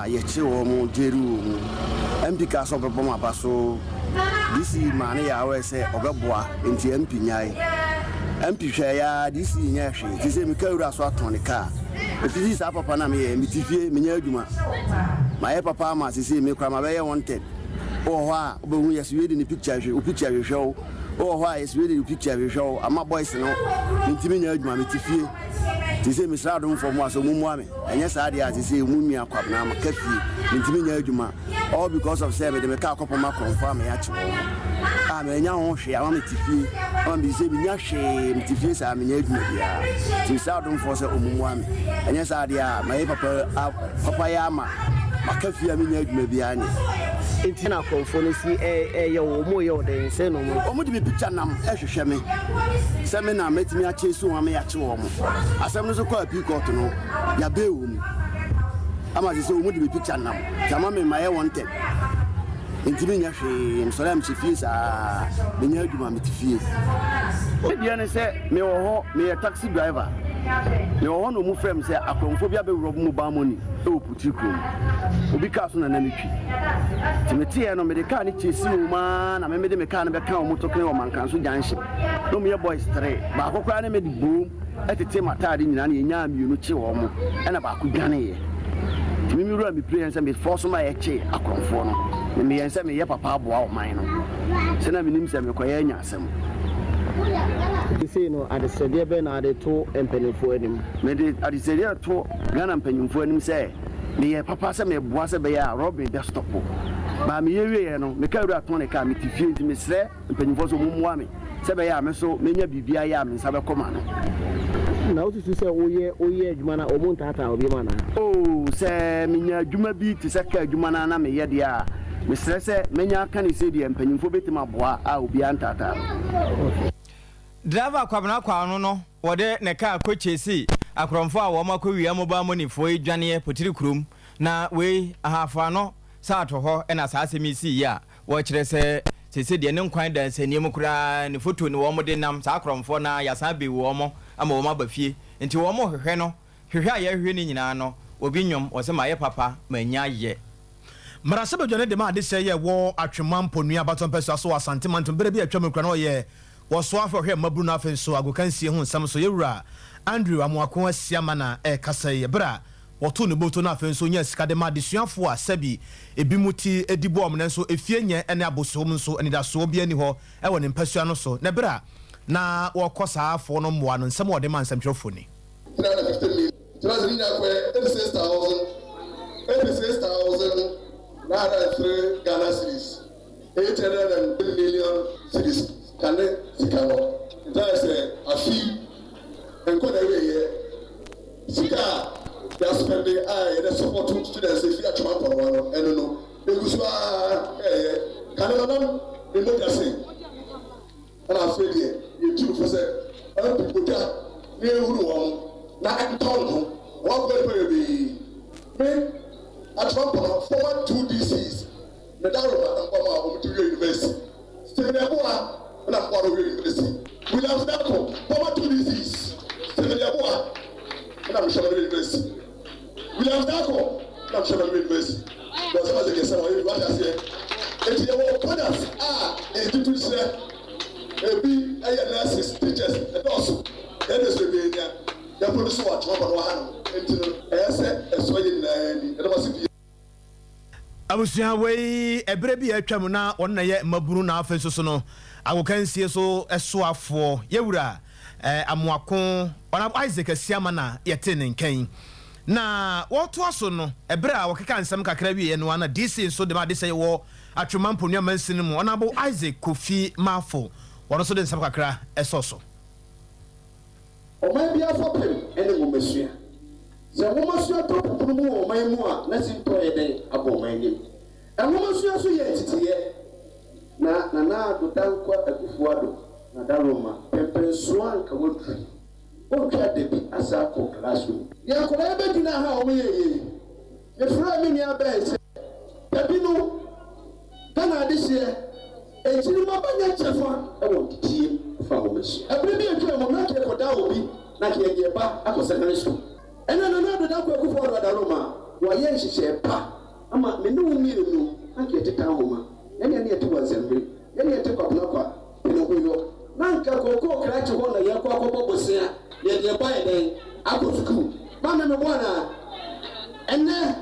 yechi wo mu jeru mu MP ka so bebo ma baso disi mane ya we se obeboa enti MP nyai MP hwe ya disi nya hwe ti se mi ka wura so atone ka efisi sa papa na me mi tifie me nya adwuma ma ye papa ma sisi me kwa ma be ye wanted ho a obehu yesu we de ni picture hwe o picture hwe oh why is really picture we show ama boys no ntimi nya adwuma metifie ti se mi sra do from waso mumu ame enya sa dia ti se mummi akwab na ma kafie ntimi nya adwuma all because of say me de me ka akopom akonfa me ya chiwo me nya ho hwe ama metifie ama bi se bi nya hwe metifie sa me nya adwuma bia ti sra do for say omumu ame enya sa dia ma ye papa ya ma kafie me nya adwuma bia ni intina konfo si ye wo mo ye de se no mo omo di bi picture nam ehwehwe me se me na metimi ache su wa me ya che wo mo asem no so kwa pi court no ya be wo mu ama se omo di bi picture nam tama me ma ye wanted intimi nya hwe msolam chifie sa me nya adwuma metifie e dia ne se me wo ho me ye taxi driver me wo ho no mu frem se akonfo bia be rob mu ba money e wo putikrom obi ka so na na metwi timeti no me de ka ni chesi wo ma na me de me ka na be ka wo motokene wo Mankanso janshi no me boys 3 ba akokra na me di boom etete matade nyina na nya mienu chi wo mo e na ba akudwane ye timi mi ru mi pray se me force ma ye chi akonfo no me yen se me ye papa aboa wo man no se na me nim se me koye nya asem no adesede be na ade to empenifo anim me de adesede to Ghana empenifo anim se me ye papa se me boa se be ya Robin be stop ba me ye wie no me ka ru aton ne ka me tifie nti me sre empenifo so mumu ame se be ya me so me nya bibia ya me nsa be koma no na otutu se oye adwuma na omunta ata obi mana se me nya adwuma bi ti se ka adwuma na me ye de a me sre se me nya ka ne se de empenifo betima boa a obi antata driver kwabena kwa no wode ne ka kochesi akromfo a wo makowia mobile money fo edwane potiri krum na we ahafa no saato ho na saasemi si ya wo kire se de ne nkwan dan sanim kura ne foto ne wo mo de nam sa akromfo na yasa be wo mo ama wo mabafie nti wo mo hwehwe no hwehwe a ye hwehwe ni nyina no obi nwom wo se maye papa manya ye marase bedwane de ma de se ye wo atwemam ponua baton pesa so asante mantum bere bi atwam kura no ye wo so afo hwe mabru na afen so agokansie hu nsam so yewura Andrew amoako asiama na kasa ye bra woto ne boto na afen so nya sika de ma de suafo a sabi ebimuti edibo omne nso efie nye ene abosom nso ene da so bi ani ho e wo ne mpasua no so na bra na wo kosa afo no moa no nsam wo de ma nsam twofo ni 86,000 Ghana cedis, 800 million cedis. Can they sikano? That's a fee. And go away. Sika, they are spending. They support students. If you are trying for one, I don't know. They go so. Can you know? They know just saying. And I feel here. You two for say. I'm people there. They who know. Now I told them. What will be? Me. I try for former 2 DCs. The Daruma and Pama to University. Stay there, boy. And I'm part of University. William Dako, former 2 DCs. Stay there, boy. And I'm sure University. William Dako, and I'm sure University. Because I was against what I said. If you want others, institutes there, be nurses, teachers, and also, then there's a baby. They put us watch one. Abusia we ebre bi atwam na wonna ye maburu na afen so no agokansie so esoafo yewura amoako ona Isaac asiama na yete ne nkan na woto aso no ebre a wokeka nsam kakra bi ye no na DC so de ma de sey wo atwema mponua mansin mu ona bo Isaac Kofi Mafo wono so de nsam kakra esoso o ma bia fopem ene mo mesua se wo masua to popunu mu o man mu a na sinto ye den abo man nim e wo masua so ye titiye na do danko akufuado na daroma pempenso anka wotri o twa de bi asa ko classroom ya ko e be dina ha o ye ye fra mi ni abe se tabi no kana de se e jiri ma banya chefa e wo titie fa wo masua e bi atwa mo na ke ko da obi na ke ye ba akọ secondary school ena na do danko akufuado daroma wo ye nhihye pa ama me no mi no anke teta homa ene ete wazembe ene ete kwa pinokuyo nanka koko krachi hona yakwa kwa bosia ye ba eden akosuku mama me bwana ene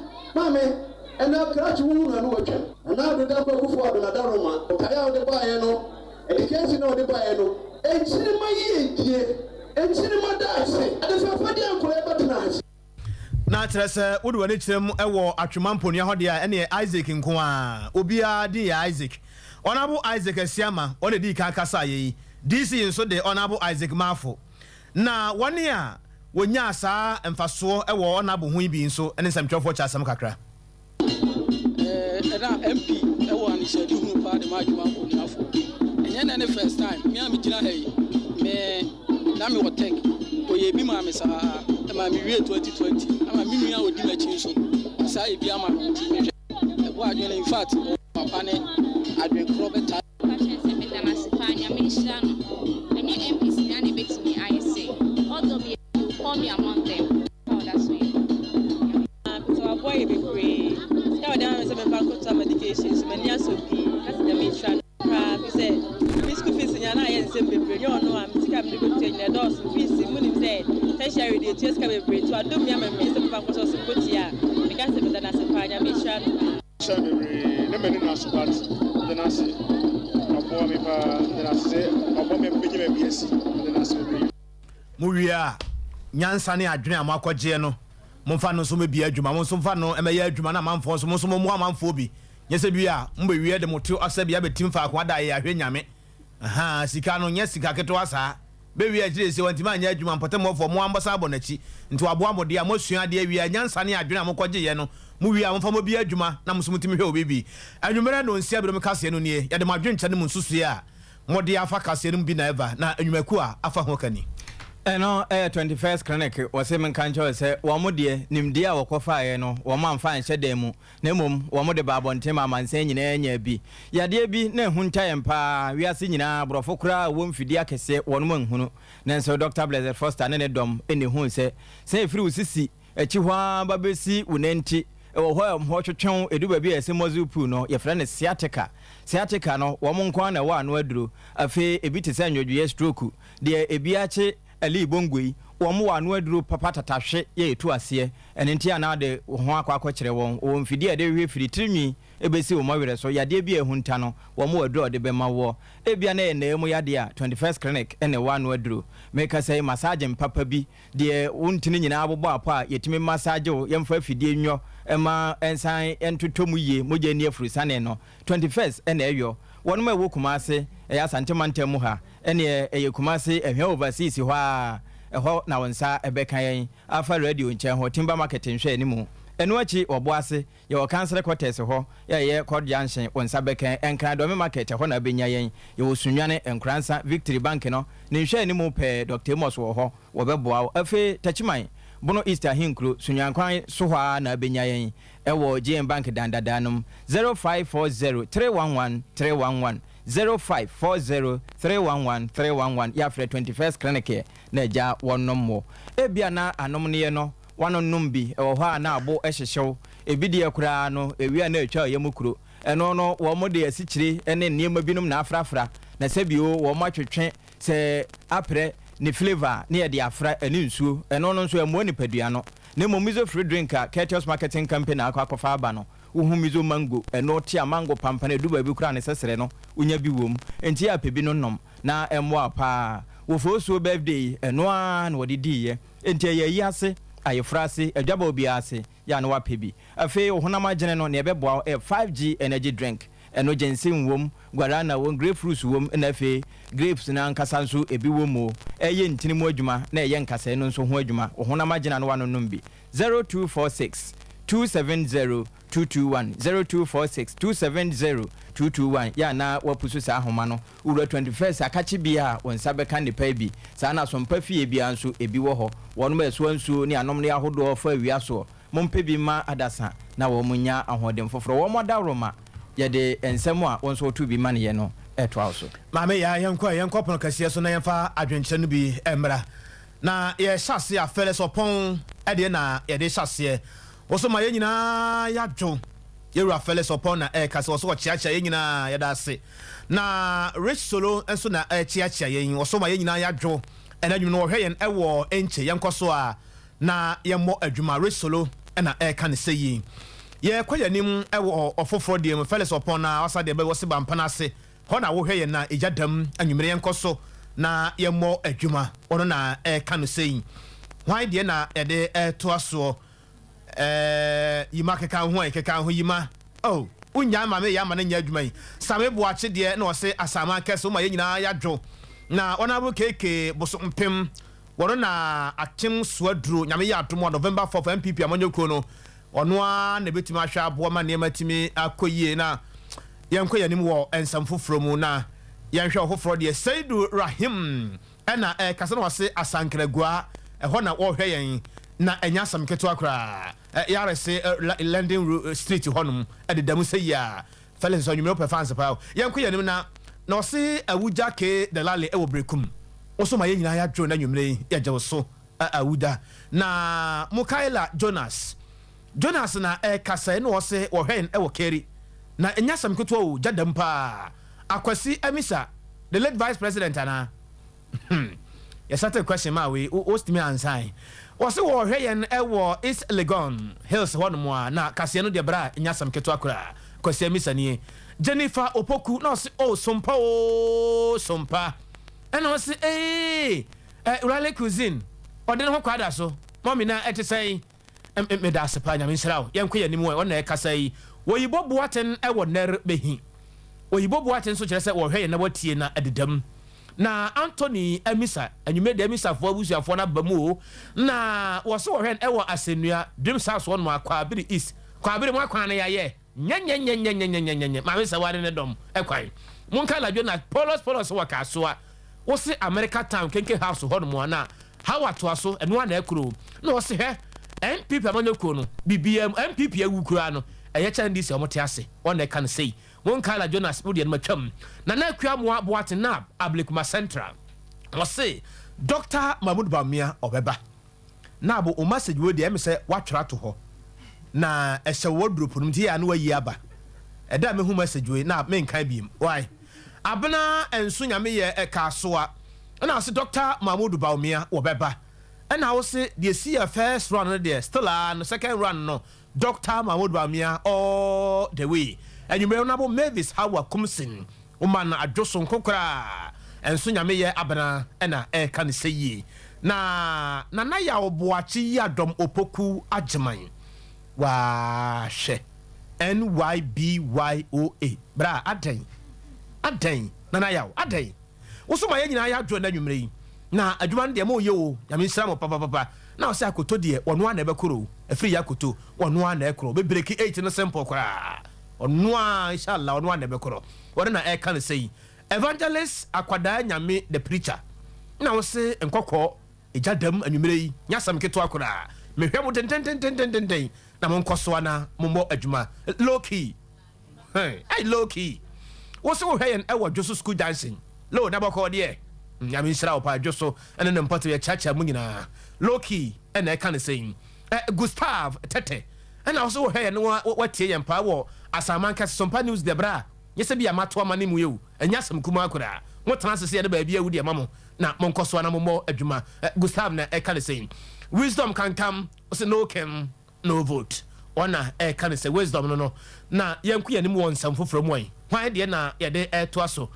krachi hona no watwa na do da kwa kufu ado na daroma okaya ode ba ye no education na ode ba ye no enchiri mayi edie enchiri madase adefa fadi ankora ebatena na trese wodu wani kyerem ewo atwema mponia hode a ene Isaac nko a obia di ya Isaac Honorable Isaac Asiama one di kan kasa yi DC nso de Honorable Isaac Mafo na wone a wonya asa emfaso ewo Honorable hu bi nso ene samtwofo cha asam kakra na MP ewo ani shedi hu pa de madwuma mponia fo enye na ne first time me am gina hey me na me wotek oye bi ma me sa ma mi wie 2020 ama mi nua odi ma chin so sa e bi ama ti e bo adwene in fact papa ne adwen kro beta se me na masipanya me nshira no enye MPs na ne betimi ayese although me call me among them how that's way so aboy be pray ska da me se me fa ko medication so me nia so bi kasi da me nshira pra be say school fees nya na ayense bebre yo no am sika me go tenya dos fees munim say tertiary dey just come bebre to adom ya me se pa ko so kotia me ka se me na se panya me shira no ne me na so part de na se abo me pa de na se abo me beji me biesi de na se bebre mu wia nyansa ne adwene amakogye no momfa no so me bia adwuma mo so mfa no emeye adwuma na manfo so mo so mo amanfo bi nyese bia mbe wie de moto asabia betim fa akwa da ye ahwe nyame aha sika no nye sika keto asa be wie agire se wantima anya adwuma mpotem fo mo ambasa abonachi nti wabo amode a mosua de wie nyansa ne adwene amokogye ye no mu wie amfa mo bia adwuma na musumutimi hwe obebi anwumere no nsia bere me kase no nie ya de madwen kyane mu nsusu a mode afa kase no bi na eva na anwumaku a afa ho kani Eno 21st clinic wase men kancho se wo mo de nimde a wokofa no wo ma mfa nhyɛ dem mu na mom wo mo de baabonte ma manse nyina nya bi yade bi na ehunta yempa wiase nyina brofo kura wo mfidi akese wono manhunu na nso Dr. Blessed Foster ne dom ene hu se efiri usisi echi hwa babesi unenti ewo ho twetwen edu ba bi ese mozupu no ye frɛ ne sciatica no wo mo nkwa na wa no aduro afi ebi te sɛ nwodwe stroke de ebi ache ali bongoi wo mo wa no aduro papa tatahwe ye etu ase ene ntia na de ho akwa kyerɛ won wo mfidi ade hwe firi tirinwi ebesi wo mawere so yade bi ehunta no wo mo aduro de be ma wo ebia na ene mu yade a 21st clinic ene wa no aduro make say massage papa bi de wontini nyina abobo apa yetimi massage wo yemfa fidie nwo ema ensan entotomu ye moje ni afurusane no 21st ene eyo wonu ma wo kumase eya santemantam mu ha ene eye kumase ehwe overseas ho a eho na wonsa ebeka yen afa radio nchen ho timber market nhwe ni mu enu achi oboase ye wo cancel quarters ho ye code junction wonsa beka enkran do me market ho na benya yen ye wo sunwane enkransa victory bank no ne nhwe ni mu pe Dr. Amos wo ho wo beboa afi tachiman bono Easter hinkro sunyankwan so hwa na benya yen ewo GM Bank dandadanum 0540311311 0540311311 ya fre 21st clinic na ja wonommo ebia na anom ne no wanonnom bi ewo hwa na abo ehyehyew ebidie kura no ewia na atwa yemukuro eno no wo mo de asikyire ene niema binum na afrafra na sebio wo mo atwetwe se apre ni flavor ni de afra eni nsuo eno no nso emo nipadua no ne momizo free drinker Curtis Marketing Company akwakofa aba no uhumizo mango eno tia mango pampane duba bi kura ne sesere no unya bi wom enti apebi no nom na emo apa wo foso birthday eno a na wodidi ye enti ye yase ayefrase adwaba obi ase ya no wapebi afi ohunama gene no ne ebeboa 5G energy drink eno jensen wom guarana won grapefruits wom na afi grapes na nkasa nso ebi womo eye ntini mu adwuma na eye nkasa eno nso ho adwuma ohunama gene no wano nombi 0246 270 221 0246 270 221 ya na wapusu sa ahoma no uro 21st akachi bia wonsa beka ne pa bi sa na Sompa fie bia nso ebi wo ho wono ma so nso ni anom ne ahodo fa awia so mompe bi ma adasa na wo munya ahodem foforo wo modawroma ye de ensem a wonso tu bi ma ne ye no eto also maame ya yenkɔ pono kasiɛ so na yemfa adwenkyɛ no bi emra na ye hyase afele so pon ede na ye de hyase woso ma ye nyina yadwo yewura fele so pon na kase woso ko chiachia ye nyina ye da ase na Rich Solo enso na chiachia ye woso ma ye nyina yadwo enadwum no hwe yen ewo enche yenkoso a na yemmo adwuma Rich Solo na ka ne seyi ye kwayanim ewo ofoforo de mu fele so pon na wasa de be wosi bampa na ase ho na wo hwe yen na ejadam anwumere yenkoso na yemmo adwuma ono na ka no seyi hwan de na ede to aso yima keka ho keka ho yima oh unya ma me ya ma na nya adwuma yi same boache de na wose asama kese ma ye nyina yadwo na ona bu keke boso mpem wono na atem suaduro nyame ya atom November 4 MPP amanyoko no ono a na betimi ahwa abo ma ne matimi akoyie na yenkɔ yanim wo ensam foforo mu na yenhwe ofoforo de Saidu Rahim na kase na wose asankragua ho na wo hwe yen na enya sam keto akra yare se London Street honum ededam se ya Felix onwumero performance pa yenkɔ yanim na wose awuja ke delale ewo brekum oso ma yenyina ya dro na nwumere ya jewo so awuda na Mukaila Jonas na kasa no wose wo hwen ewo keri na enya sam keto o jadam pa Akwasi Amisa the late vice president ana ya sate question ma we host me answer wose wo hwen ewo East Legon Hills honum na kasa no de bra enya sam keto akra Akwasi Amisa ni Jennifer Opoku na wose Sompa and I say Urale cuisine or then ho kwada so mommy na ete say me da sepa nya mensrawo yenkɔ yanimu e wona ɛkasa yi woyibo boaten e wo ner behi woyibo boaten so kyerɛ sɛ wo hwɛ na watie na adedam na Anthony Amisa anyume de Amisa fo abusuafo na bamu na wo so wo hwɛ e wo Asenua Dream House won ma Kwabiri East Kwabiri mo akwan na yaye nyenyenyenyenyenyenyenyenye ma me sɛ ware ne dom e kwan Mukaila Jonas polos wakasoa wo se America Town kenke house ho no mo na how atoaso eno ana ekuro na wo se he MPP amanyekuo no BBM MPP awukura no eye chandisi omote ase ona kan sei won kala Jonas Odian matwam na akua mo aboate na Ablekuma Central wo se Dr. Mahmoud Bawumia obeba na abo o message we dey me say watwera to ho na ehye wardrobe no tie anu ayi aba eda me hu message we na me nkan biem why abena enso nyame ye kasoa na ase Dr. Mahmoud Bawumia obeba and I was say the see a first run there still and second run no Dr. Mahmoud Bawumia all the way and you may know Mavis how Kumsin woman adjoson kokra and so nyame ye abena na kan say ye na ya oboachi ya dom opoku agyeman wa hye NYBYOA bra aden na ya aden wo so ma ye nyina ya adwo na nwumre yi na adwuma no de mo ye o ya me nsira mo papa na o se akoto de ono ana ebekoro afiri yakoto ono ana ekoro be break 8 no simple kora ono a inshallah ono ana ebekoro wona na e kan sei evangelist akwada nyame the preacher na o se nkokọ ejadam anwumre yi nyasam keto akora me hwɛ mo den na mo nkoso ana mo mo adwuma low key low key wo se wo hwɛ yen e wo Josu school dancing low na bɔkɔ de nyame nsira opa Josu ene ne mpato ya chacha mu nyina low key ene e kan sei Gustav Tete ena wo se wo hwɛ yen watie yen pa wo Asamanka Sompa News de bra yese bia mato amane mu yewu anyasam kuma akora mo transese de ba bia wudi amamo na mo nkoso na mo mo adwuma Gustav na e kan sei wisdom can come say no can no vote ona e kan say wisdom no na yanku yanim won sam foforo mu an hwan de na ye de to aso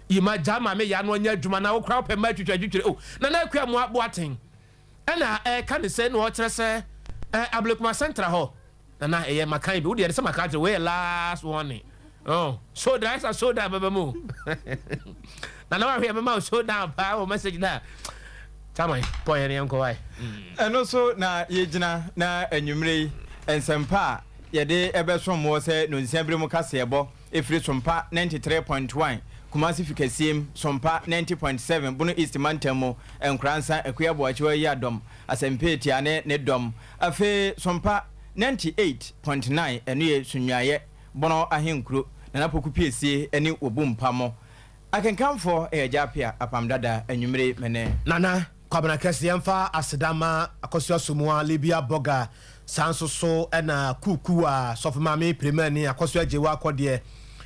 yima jama me ya no nya adwuma na wo kra pe ma twitwa o na akua mo aboaten na e kan say no kire say Ablekuma Central ho na e makan bi wo de say makan we last one oh so that's a so that baba mu na wa hwe ma so down pa o message na Tamai, boy, and uncle. And also, na yejina na enumere ensempa yede ebesom wo se no nsiabre mu kasebo efiri Sompa 93.1 Kumasi Fikasim Sompa 90.7 Bunu East Mantemo enkransa ekuyabo achiwa ya dom asempe tiane ne dom afe Sompa 98.9 enu ye sunyaye bono ahenkuro na napoku piesie eni obumpamo akenkamfo ejapia apamdada enumere mene nana kwabena kese yemfa asedama akosua somua Libya boga sansoso ena kukuwa sofimame premier ni akosua jewa akode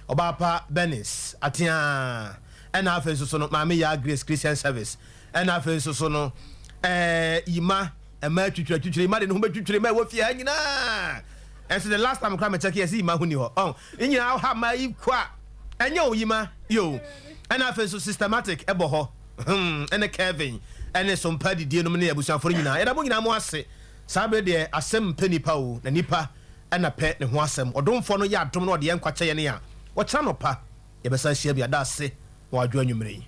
obapa Benis atia ena afensoso no mame ya Grace Christian Service ena afensoso no ima ema twitwatwitwire ima de no betwitwire ma wofia nyina and so the last time I check here see ima huni ho nyina ha ma ikwa enya oyima yo ena afenso systematic ebo ho ena Kevin ene Sompa didie no ne abusuafo nyina ena mo nyina mo ase sabe de asem panipa o na nipa ena pe ne ho asem odomfo no ya adom no de yankwache ye ne ya wo kira no pa ye besa hia bia da ase wo adwo anwumre